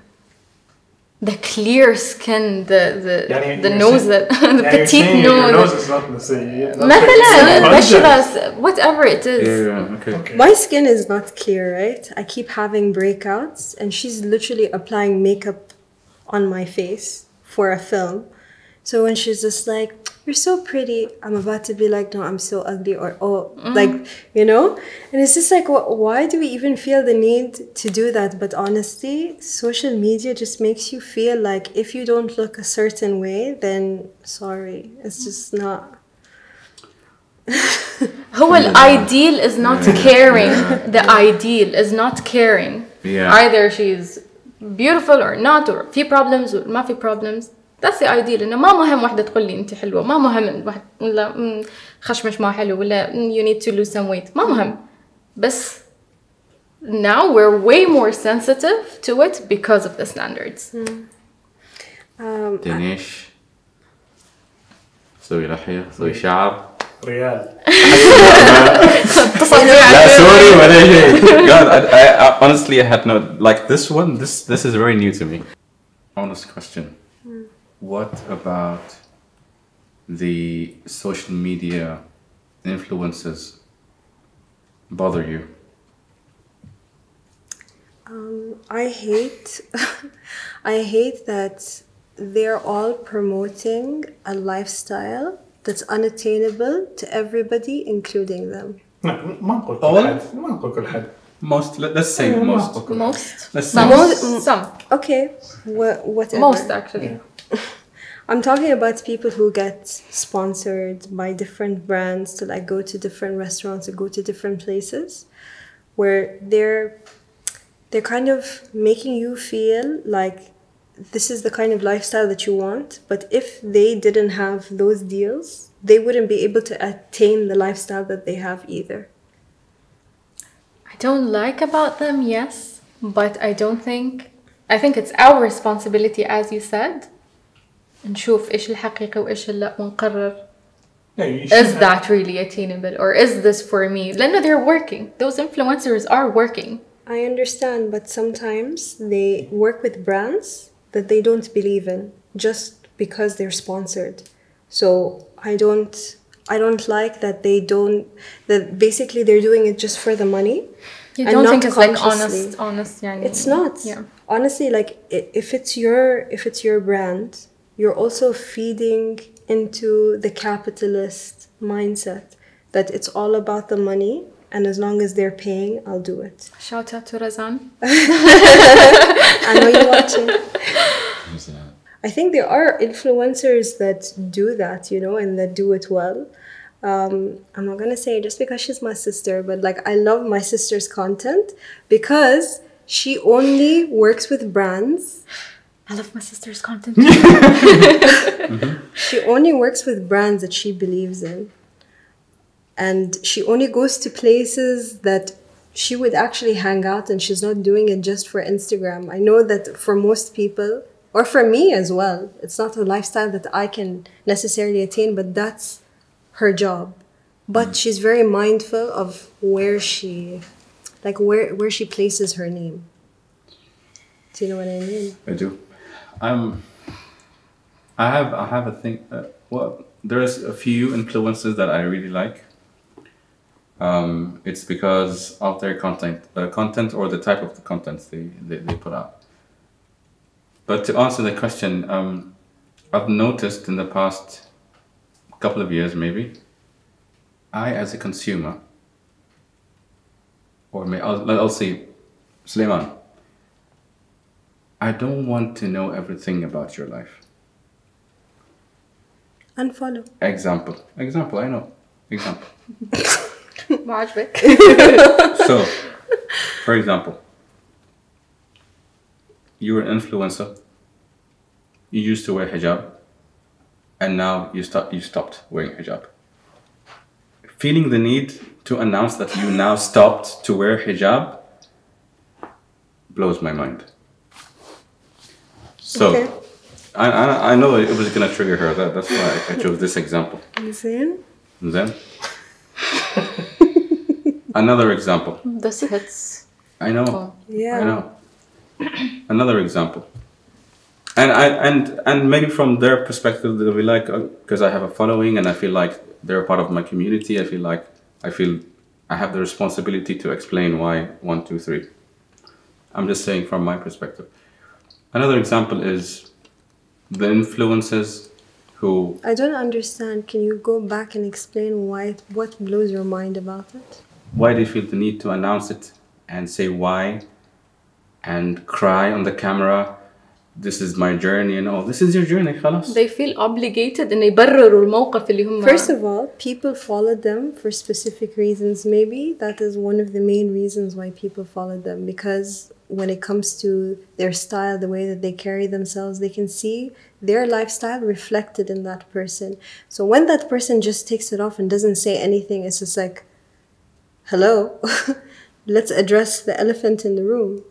The clear skin, the nose, the petite nose. Your nose is not the same. مثلا بشرة, whatever it is. Yeah, okay. My skin is not clear, right? I keep having breakouts, and she's literally applying makeup on my face for a film. So when she's just like, you're so pretty, I'm about to be like, no, I'm so ugly, or like, you know? And it's just like, why do we even feel the need to do that? But honestly, social media just makes you feel like if you don't look a certain way, then sorry, it's just not. هو ideal is not caring. The ideal is not caring. Yeah. Either she's beautiful or not, or في problems or ما في problems. That's the ideal. إنه ما مهم واحدة تقول لي أنت حلوة، ما مهم واحد ولا خشمش ما حلو ولا you need to lose some weight، ما مهم. بس now we're way more sensitive to it because of the standards. دنيش سوي لحية سوي شعر ريال. لا sorry ولا شيء. God, I honestly had no like this one. This is very new to me. Honest question. What about the social media influences bother you? I hate that they're all promoting a lifestyle that's unattainable to everybody, including them. ما نقول كل حد. ما نقول كل حد. Most. Let's say most. Most. Let's say Some. Okay, whatever. Most actually. I'm talking about people who get sponsored by different brands to like go to different restaurants or go to different places, where they're kind of making you feel like this is the kind of lifestyle that you want, but if they didn't have those deals, they wouldn't be able to attain the lifestyle that they have either. I don't like about them, yes, but I think it's our responsibility, as you said, نشوف إيش الحقيقة وإيش لا ونقرر is that really attainable or is this for me? لأنه they're working. Those influencers are working. I understand, but sometimes they work with brands that they don't believe in just because they're sponsored. So I don't like that that basically they're doing it just for the money. You don't think it's like honest يعني. It's not. Yeah. Honestly, like if it's your brand, you're also feeding into the capitalist mindset that it's all about the money, and as long as they're paying, I'll do it. Shout out to Razan. I know you're watching. I think there are influencers that do that, you know, and that do it well. I'm not gonna say just because she's my sister, but like I love my sister's content because she only works with brands. I love my sister's content. She only works with brands that she believes in. And she only goes to places that she would actually hang out, and she's not doing it just for Instagram. I know that for most people, or for me as well, it's not a lifestyle that I can necessarily attain, but that's her job. But she's very mindful of where she places her name. Do you know what I mean? I do. I have a thing. Well, there's a few influences that I really like. It's because of their content or the type of the content they put out. But to answer the question, I've noticed in the past couple of years, maybe, I as a consumer, or I'll say, Sulaiman, I don't want to know everything about your life. Unfollow. Example, I know. Example. ما عجبك. So, for example, you're an influencer. You used to wear hijab, and now you stopped wearing hijab. Feeling the need to announce that you now stopped to wear hijab blows my mind. So, okay. I know it was gonna trigger her. That's why I chose this example. Then. Another example. This hits. I know. Oh. Yeah. I know. Another example. And maybe from their perspective they'll be like, because I have a following and I feel like they're a part of my community. I feel I have the responsibility to explain why 1, 2, 3. I'm just saying from my perspective. Another example is the influences who... I don't understand. Can you go back and explain what blows your mind about it? Why do you feel the need to announce it and say why and cry on the camera? This is my journey and all. This is your journey, خلاص. They feel obligated إن يبرروا الموقف اللي هم. First of all, people followed them for specific reasons. Maybe that is one of the main reasons why people followed them, because when it comes to their style, the way that they carry themselves, they can see their lifestyle reflected in that person. So when that person just takes it off and doesn't say anything, it's just like, hello, let's address the elephant in the room.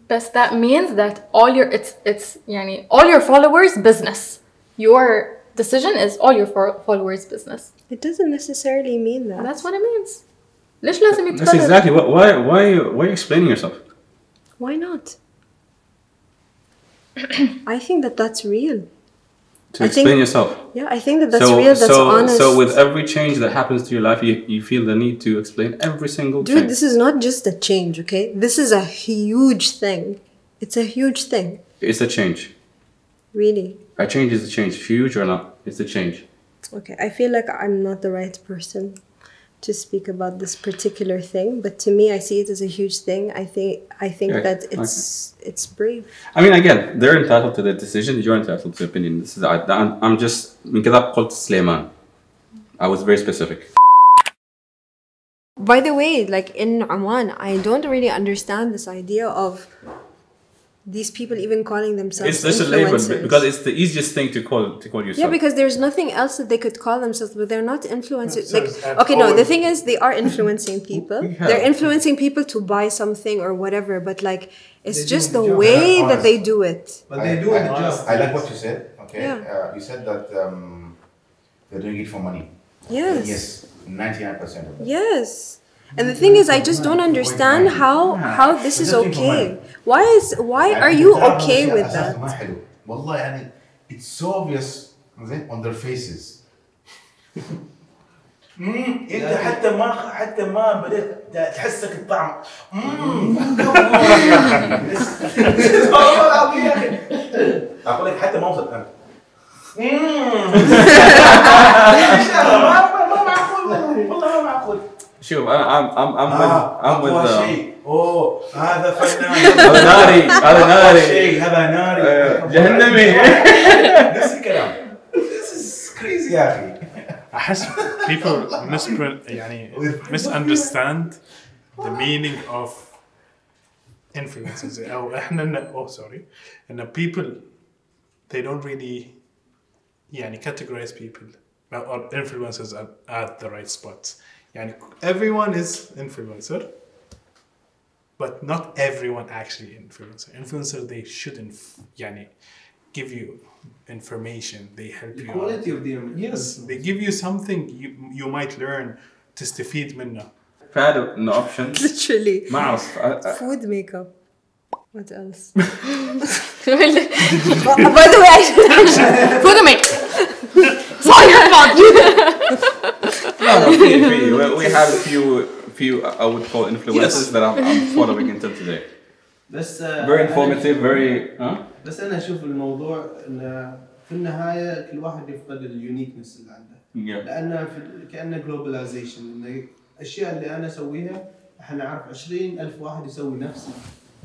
But that means that all your يعني all your followers business. Your decision is all your followers business. It doesn't necessarily mean that. That's what it means. ليش لازم يتقرر؟ That's exactly why are you explaining yourself? Why not? I think that that's real. To explain yourself. Yeah, I think that that's real, that's honest. So with every change that happens to your life, you feel the need to explain every single change. Dude, this is not just a change, okay? This is a huge thing. It's a huge thing. It's a change. Really? A change is a change. Huge or not, it's a change. Okay, I feel like I'm not the right person to speak about this particular thing, but to me, I see it as a huge thing. I think that it's brave. I mean, again, they're entitled to their decision. You're entitled to opinion. This is I'm just من كذا قلت سليمان. I was very specific. By the way, like in Oman, I don't really understand this idea of these people even calling themselves It's just a label because it's the easiest thing to call yourself. Yeah, because there's nothing else that they could call themselves, but they're not influencers. Like, okay, no, the thing is they are influencing people. They're influencing people to buy something or whatever, but like it's just the way that they do it. But they do the job. I like what you said. Okay, Yeah. You said that they're doing it for money. Yes. Yes, 99% of it. Yes. And the thing is, I just don't understand how this is okay. Why are you okay with that? والله يعني it's so obvious on their faces. انت حتى ما بدأت تحسك الطعم. اقول لك حتى ما وصلت انا. ما معقول والله ما معقول. شوف I'm with اوه هذا فنان. هذا ناري هذا ناري جهنمي. نفس الكلام. This is crazy يا أخي. أحس people misunderstand the meaning of influencers. أو إحنا and the people they don't really categorize people or influencers at the right spots. Everyone is influencer, but not everyone actually influencer. Influencer, they shouldn't give you information. They help you. The quality of the yes, they give you something you might learn. تستفيد منه. فهذا an option. Literally. ما أعرف. Food makeup. What else? By the way, I should food makeup. Sorry, I found you. We have a few I would call influencers that I'm following until today. بس very informative, very. بس أنا أشوف الموضوع إن في النهاية كل واحد يفقد اليونيكنس اللي عنده. لأن كأنه globalization إن الأشياء اللي أنا أسويها إحنا نعرف 20,000 واحد يسوي نفسه.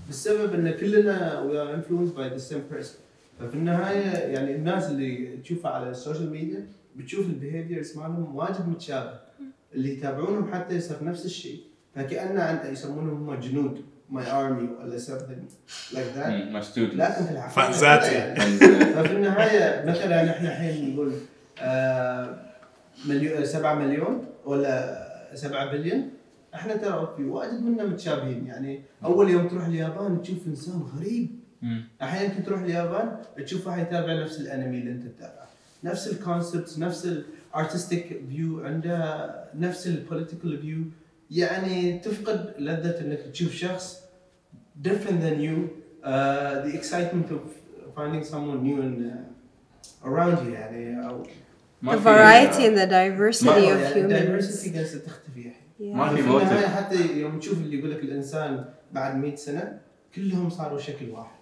بالسبب إن كلنا we are influenced by the same person. ففي النهاية الناس اللي تشوفها على السوشيال ميديا بتشوف البيهيفيرز مالهم واجد متشابه. اللي يتابعونهم حتى يصير نفس الشيء. فكأنه يسمونهم هم جنود. My army ولا something like that. My students. لكن في الحقيقة فانزاتي. ففي النهاية مثلا احنا الحين نقول 7 مليون ولا 7 بليون احنا ترى في واجد منا متشابهين اول يوم تروح اليابان تشوف انسان غريب. احيانا كنت تروح اليابان تشوف واحد يتابع نفس الانمي اللي انت تتابعه نفس الكونسبتس نفس الارتستيك فيو عنده نفس البوليتيكال فيو تفقد لذة انك تشوف شخص different than you the excitement of finding someone new and around you the variety and the diversity of humans diversity قاعدة تختفي ما في موتيف حتى يوم تشوف اللي يقول لك الانسان بعد 100 سنة كلهم صاروا شكل واحد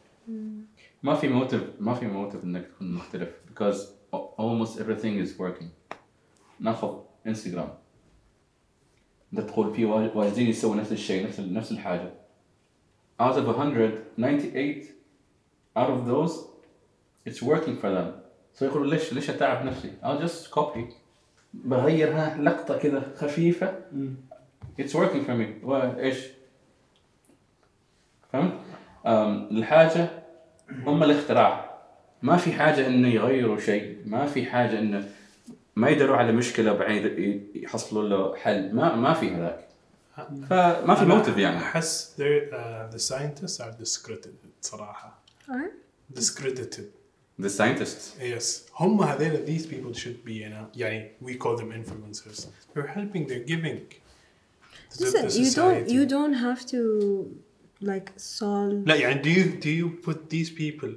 ما في موتيف انك تكون مختلف because almost everything is working. ناخذ انستغرام تقول فيه واجدين يسوي نفس الشيء نفس الحاجة. Out of 100, 98 out of those it's working for them. So يقولوا ليش أتعب نفسي؟ I'll just copy. بغيرها لقطة كذا خفيفة. It's working for me. وإيش؟ فهمت؟ الحاجة هم الاختراع. ما في حاجة إنه يغيروا شيء، ما في حاجة إنه ما يدروا على مشكلة بعدين يحصلوا له حل. ما في هذاك. فما في موتيف يعني. أحس the scientists are discredited صراحة. Discredited. The scientists. Yes. هم هذول these people should be يعني we call them influencers. They're helping. They're giving. Listen, you don't have to like solve. لا يعني do you put these people,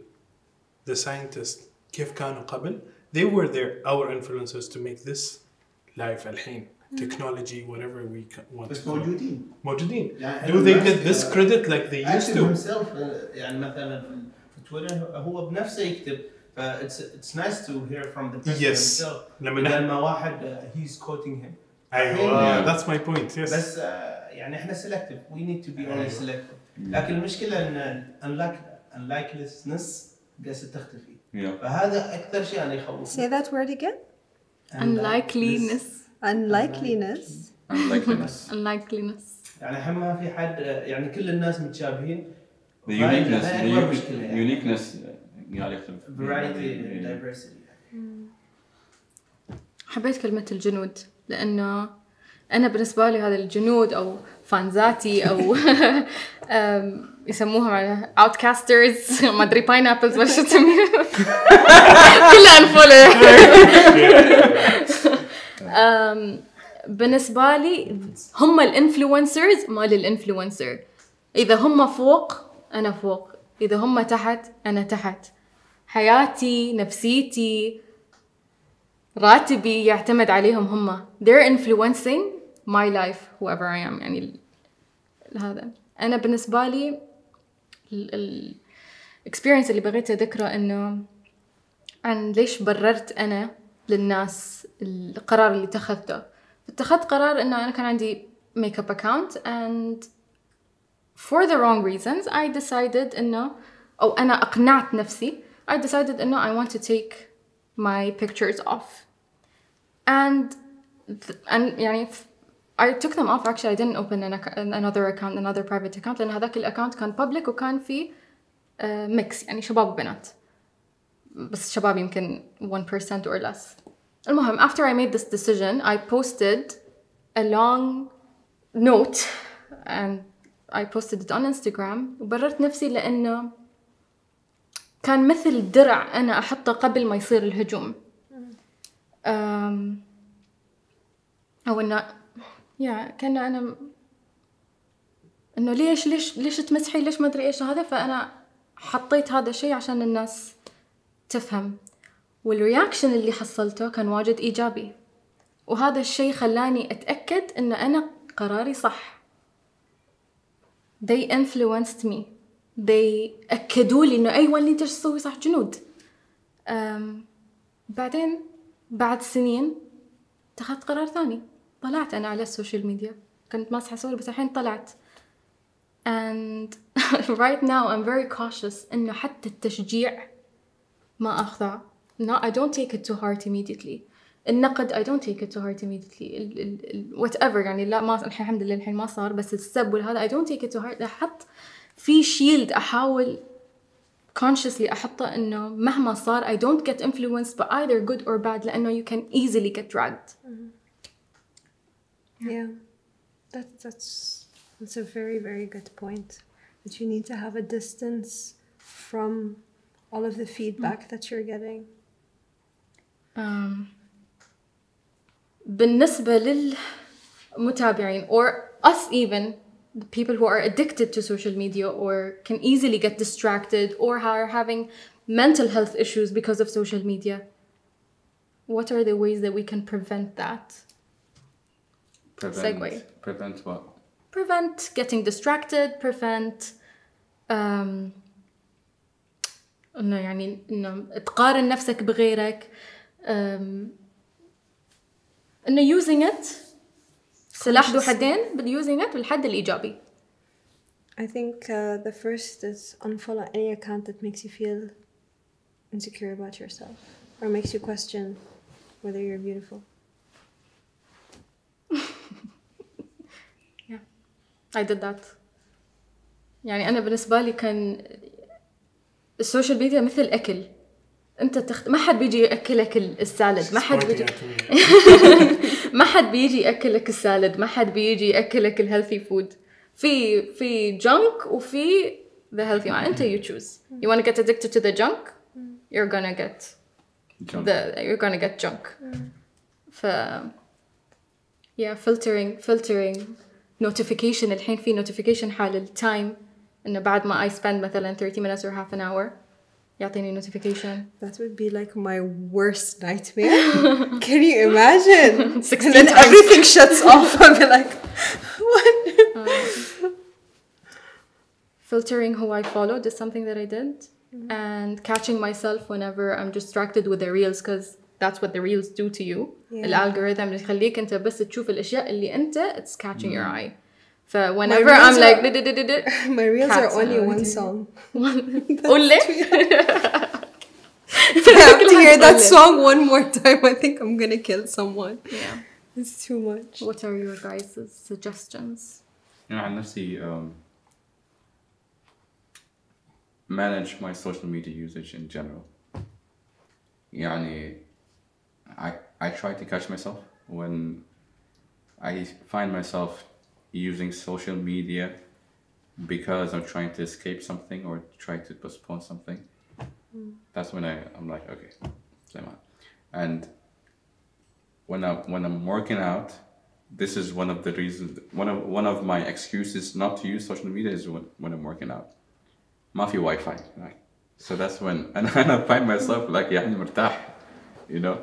the scientists كيف كانوا قبل? They were there our influencers to make this life الحين. Technology, whatever we want. بس موجودين. يعني Do they get this credit like they used to? himself يعني مثلا في تويتر هو بنفسه يكتب. It's nice to hear from the person himself. لما واحد he's quoting him. أيوة. That's my point. Yes. بس يعني إحنا selective. We need to be only selective. لكن المشكلة إن unlikeness قاعدة تختفي. فهذا أكثر شيء أنا يخوف. Say that word again. unlikeliness. يعني هم ما في حد يعني كل الناس متشابهين. uniqueness يعني variety diversity. حبيت كلمة الجنود لأنه أنا بالنسبة لي هذا الجنود أو فانزاتي أو يسموها على outcasters ما أدري pineapples وش تسميه كلها unfollow. بالنسبة لي هم الانفلونسرز مال الانفلونسر. إذا هم فوق أنا فوق، إذا هم تحت أنا تحت. حياتي، نفسيتي، راتبي يعتمد عليهم هم. They're influencing my life whoever I am. يعني هذا أنا بالنسبة لي experience اللي بغيت أذكره إنه عن ليش بررت أنا للناس القرار اللي اتخذته. اتخذت قرار إنه أنا كان عندي makeup account and for the wrong reasons I decided إنه أو أنا أقنعت نفسي I decided إنه I want to take my pictures off and يعني I took them off. Actually I didn't open another account, another private account لأن هذاك الأكاونت كان public وكان فيه mix يعني شباب وبنات بس شباب يمكن 1% or less. المهم after I made this decision I posted a long note and I posted it on Instagram وبررت نفسي لأنه كان مثل درع أنا أحطه قبل ما يصير الهجوم. أو إنه كان أنا إنه ليش تمسحي ليش ما أدري إيش هذا. فأنا حطيت هذا الشيء عشان الناس تفهم والرياكشن اللي حصلته كان واجد إيجابي وهذا الشيء خلاني أتأكد إن أنا قراري صح. They influenced me. They أكدوا لي إنه أيوة اللي أنت تسوي صح جنود. بعدين بعد سنين اتخذت قرار ثاني. طلعت أنا على السوشيال ميديا كنت ماسحة صور بس الحين طلعت and right now I'm very cautious إنه حتى التشجيع ما أخضع. No, I don't take it to heart immediately. النقد I don't take it to heart immediately. whatever يعني لا ما الحمد لله الحين ما صار بس السب والهذا I don't take it to heart. أحط في shield أحاول consciously أحطه إنه مهما صار I don't get influenced by either good or bad لأنه you can easily get dragged. Yeah, that's a very, very good point. That you need to have a distance from all of the feedback that you're getting. بالنسبة للمتابعين or us even the people who are addicted to social media or can easily get distracted or are having mental health issues because of social media, what are the ways that we can prevent that? Prevent what? Prevent getting distracted, prevent إنه يعني إنه تقارن نفسك بغيرك إنه using it سلاح ذو حدين but using it بالحد الإيجابي. I think the first is unfollow any account that makes you feel insecure about yourself or makes you question whether you're beautiful. Yeah, I did that. يعني أنا بالنسبة لي كان السوشيال ميديا مثل أكل. أنت ما حد بيجي يأكلك السالد، ما حد بيجي ما حد بيجي يأكلك السالد، ما حد بيجي يأكلك الهيلثي فود. في جunk وفي the healthy one. أنت you choose. You want to get addicted to the junk, you're gonna get junk. yeah, filtering notification. الحين في notification حال التايم إنه بعد ما I spend مثلا 30 minutes or half an hour يعطيني notification. That would be like my worst nightmare. Can you imagine? 16 and then times. everything shuts off. I'll be like, what? Filtering who I followed is something that I did. And catching myself whenever I'm distracted with the reels, because that's what the reels do to you. Yeah. الالجوريثم يخليك انت بس تشوف الاشياء اللي انت it's catching your eye. Whenever I'm like my reels are only one song. only? If I have to hear that song one more time, I think I'm gonna kill someone. Yeah. It's too much. What are your guys' suggestions? عن نفسي manage my social media usage in general. يعني I try to catch myself when I find myself using social media because I'm trying to escape something or try to postpone something. That's when I'm like, okay, Sulaiman. And when I'm working out, this is one of the reasons. One of my excuses not to use social media is when I'm working out. ما في Wi-Fi, right? So that's when and I find myself like يعني مرتاح, you know,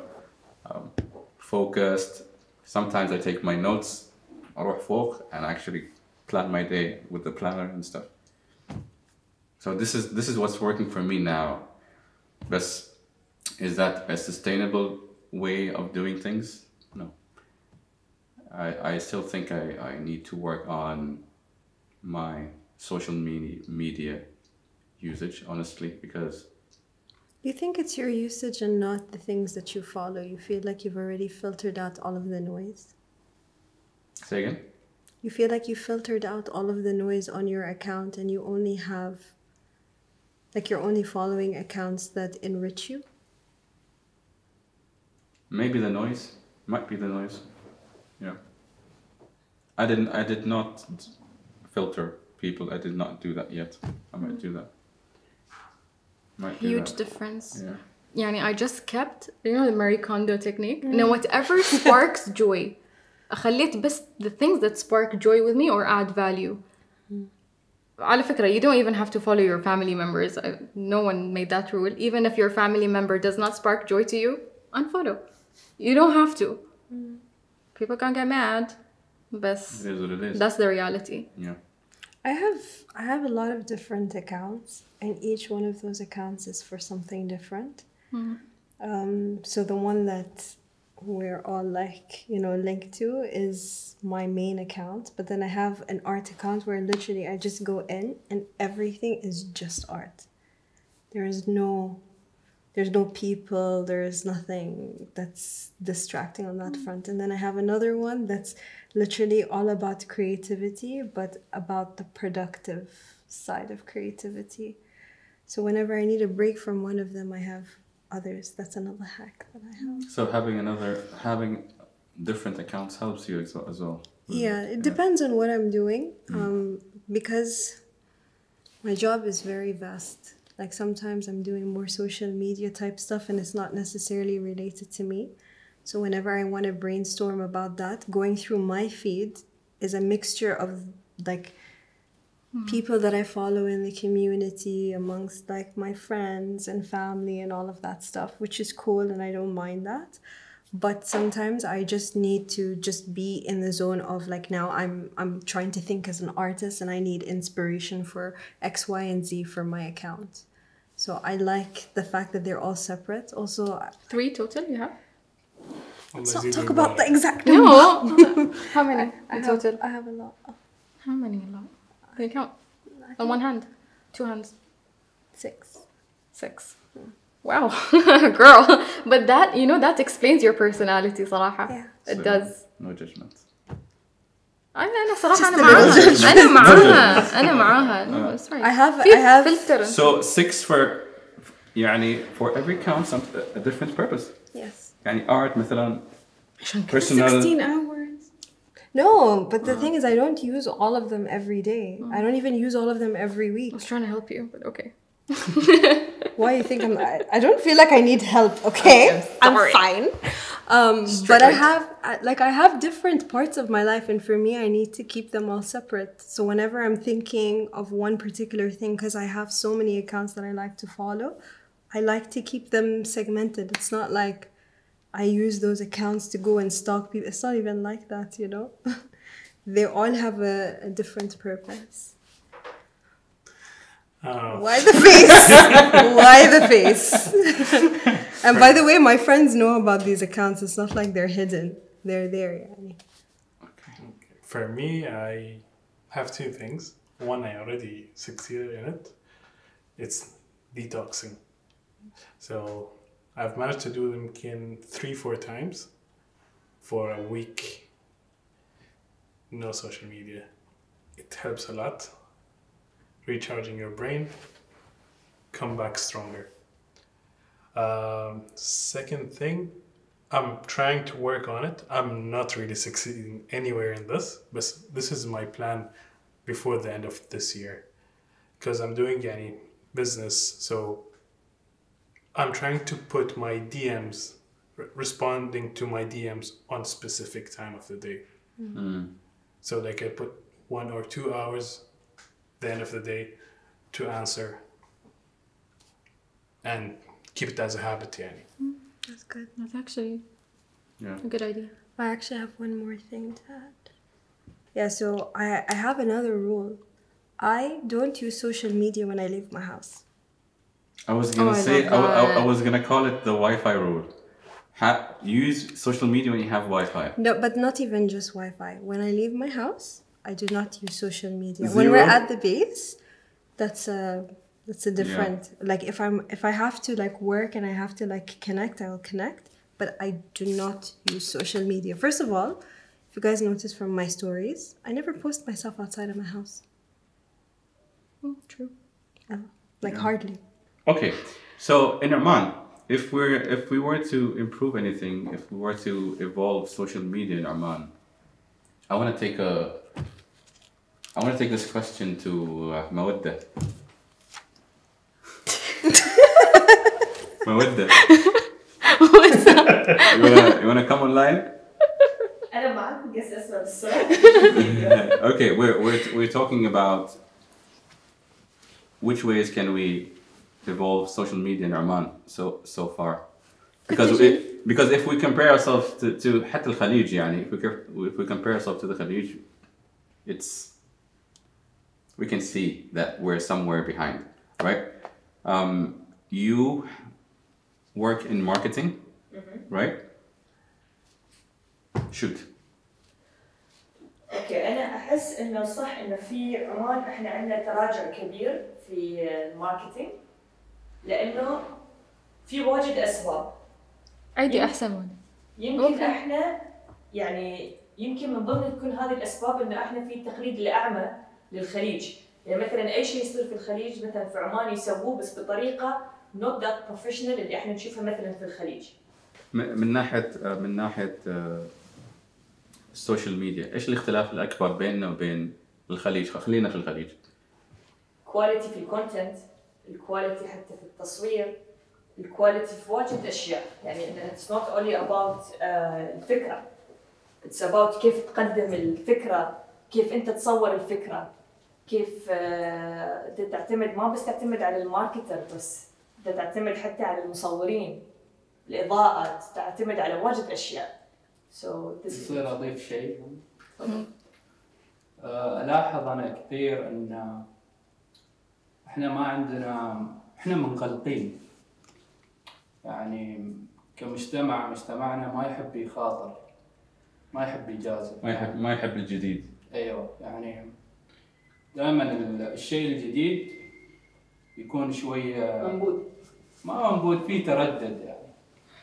focused. Sometimes I take my notes, أروح فوق, and actually plan my day with the planner and stuff. So this is what's working for me now. But is that a sustainable way of doing things? No. I still think I need to work on my social media usage, honestly, because... You think it's your usage and not the things that you follow? You feel like you've already filtered out all of the noise? Say again? You feel like you filtered out all of the noise on your account and you only have... like you're only following accounts that enrich you? Maybe the noise. Might be the noise. Yeah. I did not filter people. I did not do that yet. I might do that. Huge difference. Yeah. يعني I just kept, you know, the Marie Kondo technique. Now whatever sparks joy, أخليت بس the things that spark joy with me or add value. على فكرة, you don't even have to follow your family members. No one made that rule. Even if your family member does not spark joy to you, unfollow. You don't have to. People can get mad, but It is what it is. that's the reality. Yeah. I have a lot of different accounts, and each one of those accounts is for something different. So the one that we're all like, you know, linked to is my main account, but then I have an art account where literally I just go in and everything is just art. There's no people, there's nothing that's distracting on that front. And then I have another one that's literally all about creativity, but about the productive side of creativity. So whenever I need a break from one of them, I have others. That's another hack that I have. So having different accounts helps you as well. Yeah, it depends on what I'm doing. Because my job is very vast. Like sometimes I'm doing more social media type stuff and it's not necessarily related to me. So whenever I want to brainstorm about that, going through my feed is a mixture of like people that I follow in the community, amongst like my friends and family and all of that stuff, which is cool and I don't mind that. But sometimes I just need to just be in the zone of like, now I'm trying to think as an artist and I need inspiration for X, Y, and Z for my account. So I like the fact that they're all separate. Also, 3 total you have? let's not talk about the exact number. No. How many in total? I have a lot. How many? A lot. Can you count? On one hand? 2 hands? 6. Wow. Girl. But that, you know, that explains your personality, صراحة. Yeah. It So, does. No judgment. أنا صراحة أنا معاها I have filter. So 6 for يعني for every count some a different purpose. Yes. يعني art مثلا personal. 16 hours. No, but the thing is, I don't use all of them every day. I don't even use all of them every week. I was trying to help you, but okay. Why you think I don't feel like I need help, okay? I'm fine. But I have different parts of my life, and for me, I need to keep them all separate. So whenever I'm thinking of one particular thing, because I have so many accounts that I like to follow, I like to keep them segmented. It's not like I use those accounts to go and stalk people. It's not even like that, you know? They all have a different purpose. Why the face? Why the face? And by the way, my friends know about these accounts. It's not like they're hidden. They're there. Yani. Okay. For me, I have 2 things. One, I already succeeded in it. It's detoxing. So I've managed to do them 3-4 times for a week. No social media. It helps a lot. Recharging your brain, come back stronger. Second thing, I'm trying to work on it. I'm not really succeeding anywhere in this, but this is my plan before the end of this year. Because I'm doing any business, so I'm trying to put my DMs, responding to my DMs on specific time of the day. So like I put 1 or 2 hours the end of the day to answer and keep it as a habit. Yani. That's good. That's actually a good idea. I actually have one more thing to add. Yeah, so I have another rule. I don't use social media when I leave my house. I was gonna say I was gonna call it the Wi-Fi rule. Use social media when you have Wi-Fi. No, but not even just Wi-Fi. When I leave my house, I do not use social media. 0? When we're at the base, that's a different. Like if I have to like work and I have to like connect, I will connect. But I do not use social media. First of all, if you guys notice from my stories, I never post myself outside of my house. True. Hardly. Okay, so in Oman, if we were to improve anything, if we were to evolve social media in Oman, I want to take this question to Mawadda. Mawadda. What's up? You wanna come online? أنا معك بس أسمع الصوت. Okay, we're talking about which ways can we evolve social media in Oman so far, because if we compare ourselves to حتى الخليج يعني if we compare ourselves to the Khalij, we can see that we're somewhere behind, right? You work in marketing, right? Shoot. اوكي انا احس انه صح انه في عمان احنا عندنا تراجع كبير في الماركتينج لانه في واجد اسباب. عيدي احسن من. يمكن احنا يعني يمكن من ضمن كل هذه الاسباب انه احنا في تقليد الاعمى للخليج، يعني مثلا اي شيء يصير في الخليج مثلا في عمان يسووه بس بطريقه not that professional اللي احنا نشوفها مثلا في الخليج. من ناحيه السوشيال ميديا، ايش الاختلاف الاكبر بيننا وبين الخليج؟ خلينا في الخليج. كواليتي في الكونتنت، الكواليتي حتى في التصوير، الكواليتي في واجد اشياء، يعني it's not only about الفكره، it's about كيف تقدم الفكره، كيف انت تصور الفكره، كيف تعتمد ما بس تعتمد على الماركتر بس، انت تعتمد حتى على المصورين، الاضاءه، تعتمد على واجد اشياء. يصير اضيف شيء. الاحظ انا كثير ان احنا ما عندنا، احنا منغلقين، يعني مجتمعنا ما يحب يخاطر، ما يحب يجازف، ما يحب الجديد. ايوه، يعني دائما الشيء الجديد يكون شويه منبوذ، ما منبوذ، فيه تردد،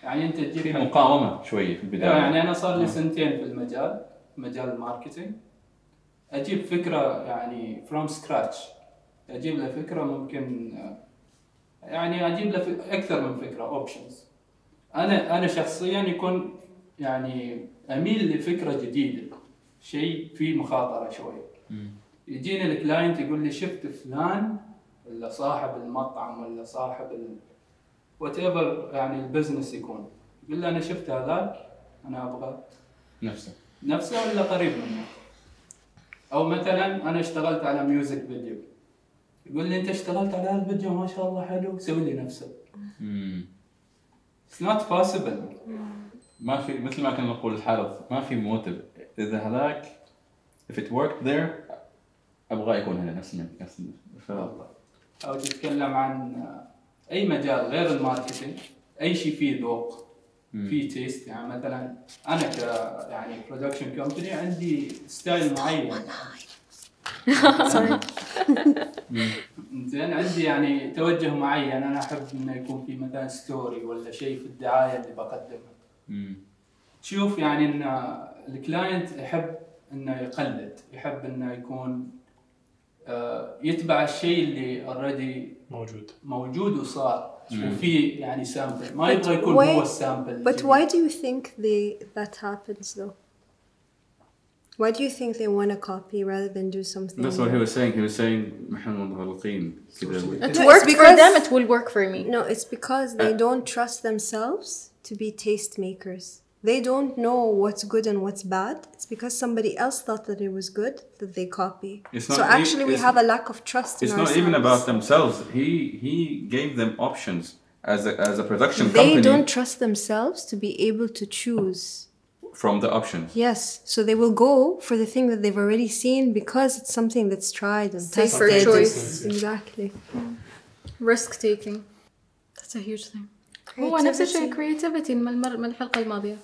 يعني انت تجيب في مقاومه شويه في البدايه. يعني انا صار لي 2 سنين في مجال الماركتينج، اجيب فكره يعني from scratch، اجيب له فكره ممكن يعني اجيب له اكثر من فكره options. انا شخصيا يكون يعني اميل لفكره جديده، شيء فيه مخاطره شوي. يجيني الكلاينت يقول لي شفت فلان ولا صاحب المطعم ولا صاحب وات ايفر يعني البزنس يكون، يقول لي انا شفت هذاك انا ابغى نفسه ولا قريب منه. او مثلا انا اشتغلت على ميوزك فيديو، يقول لي انت اشتغلت على هالفيديو ما شاء الله حلو، سوي لي نفسه. It's not possible. ما في، مثل ما كنا نقول الحرف ما في موتيف. اذا هذاك if it worked there ابغى يكون هنا نفس الله. او تتكلم عن اي مجال غير الماركتينج، اي شيء فيه ذوق فيه تيست. يعني مثلا انا ك يعني برودكشن كومباني عندي ستايل معين. زين عندي يعني توجه معين، انا احب انه يكون في مثلا ستوري ولا شيء في الدعايه اللي بقدمها. تشوف يعني ان الكلاينت يحب انه يقلد، يحب انه يكون يتبع الشيء اللي already موجود وصار وفي يعني سامبل، ما يبغى يكون هو السامبل. But why do you think that happens though? Why do you think they want to copy rather than do something? That's what he was saying. He was saying نحن منغلقين. It worked for them, it will work for me. No, it's because they don't trust themselves to be taste makers. They don't know what's good and what's bad. It's because somebody else thought that it was good that they copy. So actually we have a lack of trust in ourselves. It's not even about themselves. He gave them options as a production company. They don't trust themselves to be able to choose from the options. Yes, so they will go for the thing that they've already seen because it's something that's tried and tested. Safer choice. Exactly. Risk taking. That's a huge thing. هو نفس الشيء creativity من الحلقة الماضية.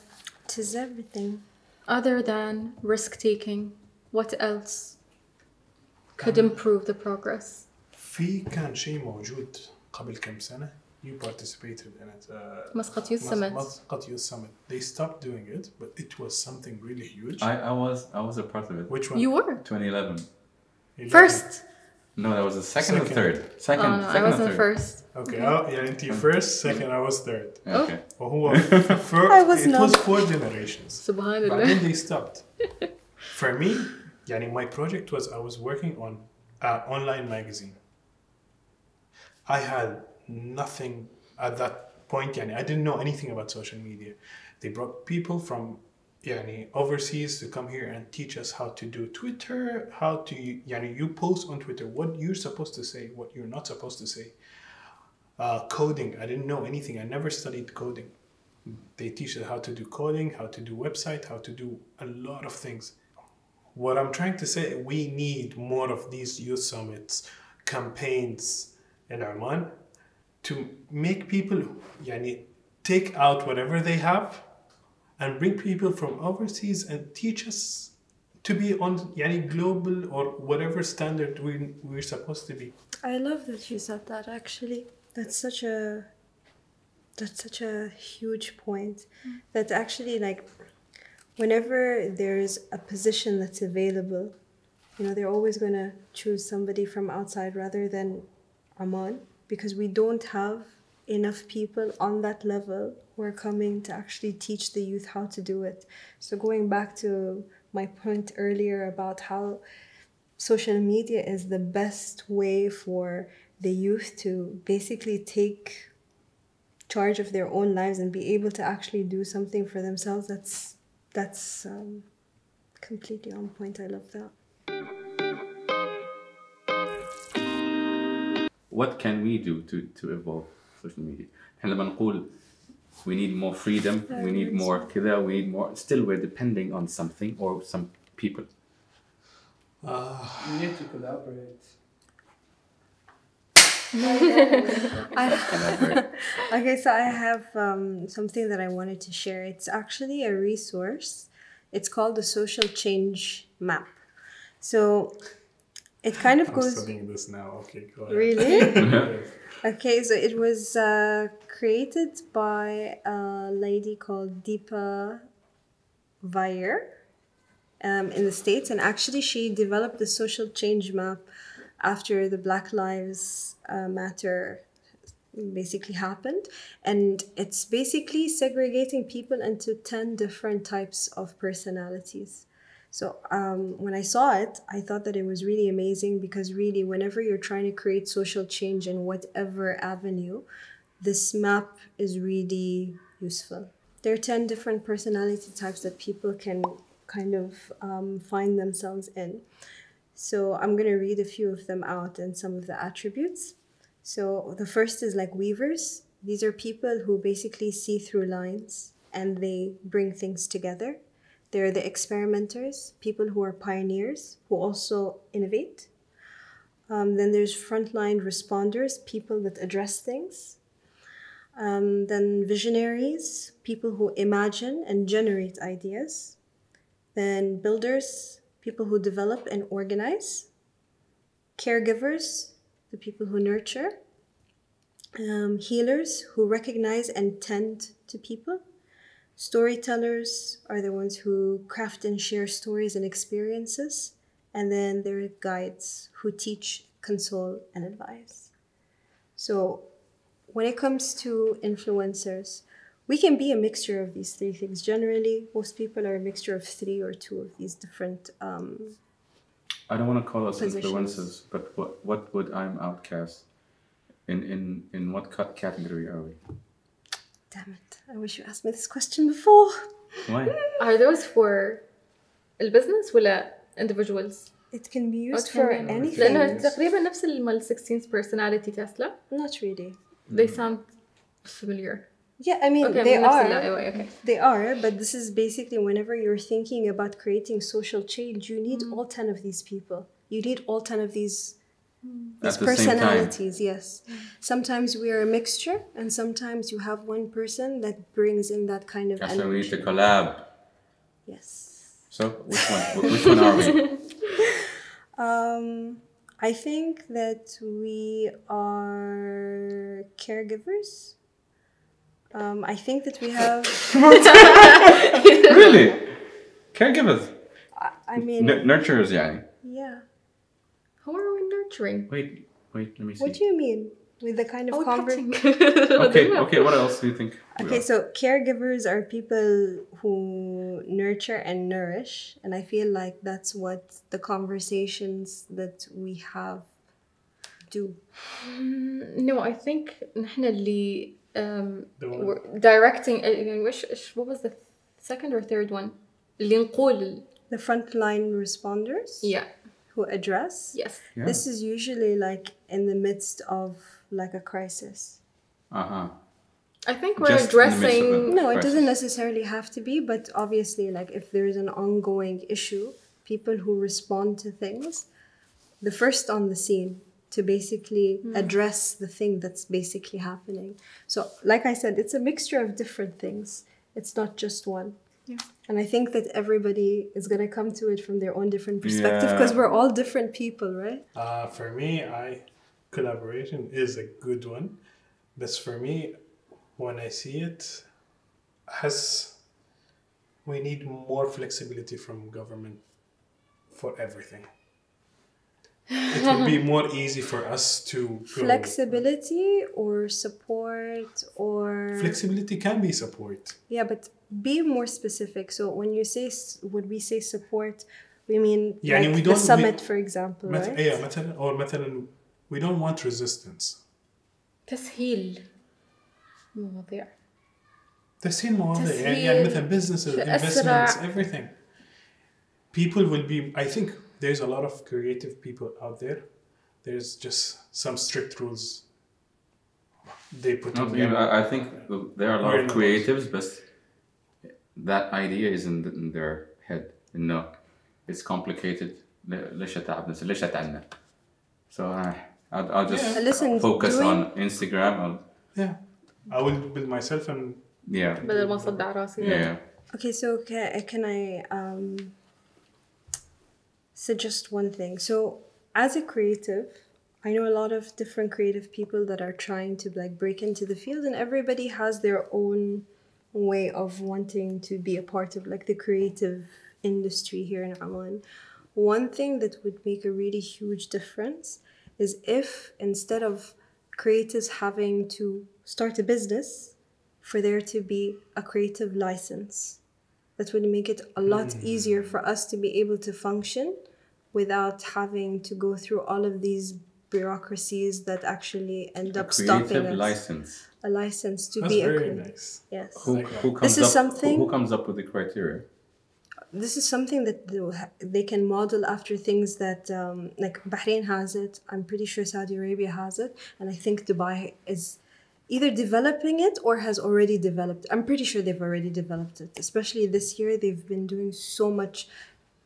It is everything. Other than risk taking, what else could improve the progress? في كان شيء موجود قبل كم سنة. You participated in it. مسقط Youth Summit. مسقط Youth Summit. They stopped doing it, but it was something really huge. I was a part of it. Which one? You were? 2011. First? No, that was the second or third. Second. Oh, no, I wasn't first. Okay, yeah, into first, second, I was third. Okay. I was not. It was 4 generations. Subhanallah. But then they stopped. For me, my project was I was working on an online magazine. I had nothing at that point. I didn't know anything about social media. They brought people from overseas to come here and teach us how to do Twitter, how to you post on Twitter what you're supposed to say, what you're not supposed to say. Coding, I didn't know anything. I never studied coding. They teach us how to do coding, how to do website, how to do a lot of things. What I'm trying to say, we need more of these youth summits, campaigns in Oman to make people take out whatever they have and bring people from overseas and teach us to be on global or whatever standard we're supposed to be. I love that you said that actually. That's such a huge point. That actually whenever there's a position that's available, they're always going to choose somebody from outside rather than Oman, because we don't have enough people on that level who are coming to actually teach the youth how to do it. So going back to my point earlier about how social media is the best way for the youth to basically take charge of their own lives and be able to actually do something for themselves, that's completely on point. I love that. What can we do to evolve social media? احنا لما نقول we need more freedom, we need more كذا, we need more, still we're depending on something or some people. We need to collaborate. Okay, so I have something that I wanted to share. It's actually a resource. It's called the Social Change Map. So it kind of goes... I'm studying this now. Okay, go ahead. Really? Okay, so it was created by a lady called Deepa Vayer. in the States, and actually she developed the social change map after the Black Lives Matter basically happened, and it's basically segregating people into 10 different types of personalities. So when I saw it, I thought that it was really amazing, because really whenever you're trying to create social change in whatever avenue, this map is really useful. There are 10 different personality types that people can kind of find themselves in. So I'm going to read a few of them out and some of the attributes. So the first is like weavers. These are people who basically see through lines and they bring things together. They're the experimenters, people who are pioneers, who also innovate. Then there's frontline responders, people that address things. Then visionaries, people who imagine and generate ideas. Then builders, people who develop and organize. Caregivers, the people who nurture. Healers, who recognize and tend to people. Storytellers are the ones who craft and share stories and experiences. And then there are guides who teach, console, and advise. So when it comes to influencers, we can be a mixture of these three things. Generally, most people are a mixture of 3 or 2 of these different I don't want to call us positions. influencers, but what would Am Outcast? In what category are we? Damn it. I wish you asked me this question before. Why? Are those for البزنس ولا individuals? It can be used for anything. لأنه تقريبا نفس المال 16 personality Tesla. Not really. They sound familiar. Yeah, I mean, Okay, they نفس are. النوع, okay. They are, but this is basically whenever you're thinking about creating social change, you need all 10 of these people. You need all 10 of these At the personalities, yes. Sometimes we are a mixture, and sometimes you have one person that brings in that kind of So we need energy. to collab. Yes. So which one? Which one are we? I think that we are caregivers. I think that we have... Really? Caregivers? I mean... Nurturers, يعني. Yeah. Who are we nurturing? Wait, let me see. What do you mean? With the kind of petting. Okay, what else do you think? Okay, so caregivers are people who nurture and nourish, and I feel like that's what the conversations that we have do. No, I think نحن اللي we're directing what was the second or third one? اللي نقول The frontline responders. Yeah. Who address. Yes. Yeah. This is usually like in the midst of like a crisis. I think we're Just addressing... No, it doesn't necessarily have to be, but obviously like if there is an ongoing issue, people who respond to things, the first on the scene to basically address the thing that's basically happening. So like I said, it's a mixture of different things. It's not just one. Yeah. And I think that everybody is going to come to it from their own different perspective because we're all different people, right? For me, collaboration is a good one. But for me, when I see it, we need more flexibility from government for everything. It would be more easy for us to flexibility or support or flexibility can be support. Yeah, but be more specific. So when we say support, we mean يعني like we the don't, summit, for example, right? Yeah, مثلا we don't want resistance. تسهيل مواضيع. تسهيل مواضيع يعني مثلا businesses, investments, everything. People will be, I think there's a lot of creative people out there. There's just some strict rules they put in there. I think there are a lot of creatives, but that idea is in their head. No, it's complicated. ليش تعبنا؟ ليش تعبنا? So I'll just focus on Instagram. Yeah, I will build myself and yeah. بدل ما أصدع راسي. Yeah. Okay, so can I suggest one thing? So as a creative, I know a lot of different creative people that are trying to like break into the field, and everybody has their own way of wanting to be a part of like the creative industry here in Oman, one thing that would make a really huge difference is if instead of creatives having to start a business, for there to be a creative license. That would make it a lot easier for us to be able to function without having to go through all of these bureaucracies that actually end up stopping us. License. A license to That's be a very creative. nice. Yes. Who comes up with the criteria? This is something that they can model after things that like Bahrain has it. I'm pretty sure Saudi Arabia has it, and I think Dubai is either developing it or has already developed. I'm pretty sure they've already developed it. Especially this year, they've been doing so much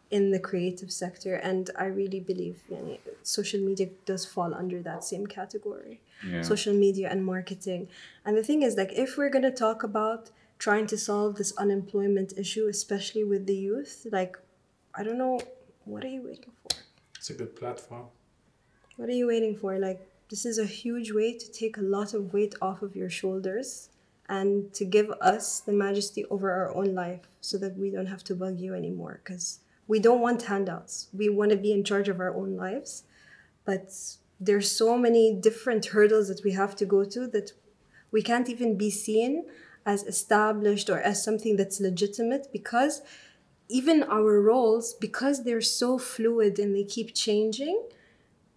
in the creative sector, and I really believe social media does fall under that same category. Yeah. Social media and marketing. And the thing is, like, if we're going to talk about trying to solve this unemployment issue, especially with the youth, like, I don't know, what are you waiting for? It's a good platform. What are you waiting for? Like, this is a huge way to take a lot of weight off of your shoulders and to give us the majesty over our own life so that we don't have to bug you anymore, because we don't want handouts. We want to be in charge of our own lives, but there's so many different hurdles that we have to go to that we can't even be seen as established or as something that's legitimate, because even our roles, because they're so fluid and they keep changing,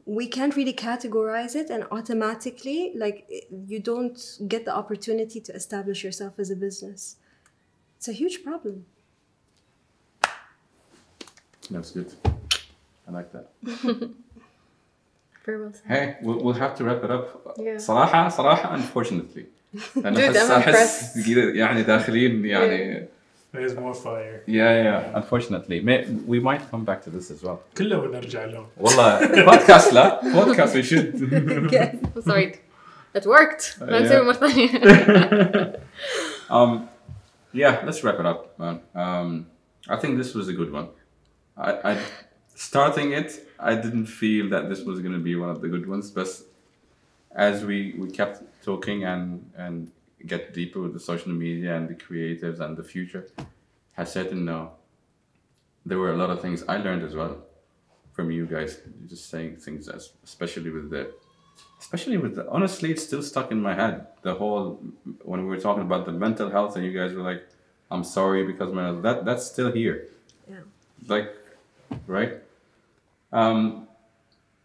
we can't really categorize it, and automatically, like, you don't get the opportunity to establish yourself as a business. It's a huge problem. That's good. I like that. Very well said. Hey, we'll have to wrap it up. Yeah. صراحة unfortunately. Dude, I'm impressed. يعني داخلين يعني. There's more fire. Yeah. Unfortunately, we might come back to this as well. كله بنرجع لهم. والله podcast لا podcast we should. Sorry, it worked. Let's do it more ثانية. Yeah, let's wrap it up, man. I think this was a good one. I starting it, I didn't feel that this was going to be one of the good ones, but as we kept talking and get deeper with the social media and the creatives and the future, I said, no, there were a lot of things I learned as well from you guys, just saying things, especially with the, honestly, it's still stuck in my head. The whole, when we were talking about the mental health and you guys were like, I'm sorry because that's still here. Yeah. Like, right?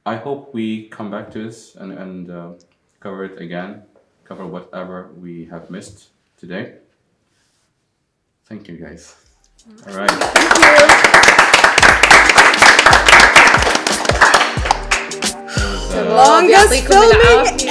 I hope we come back to this and cover it again, cover whatever we have missed today. Thank you, guys. All right. Thank you. The longest filming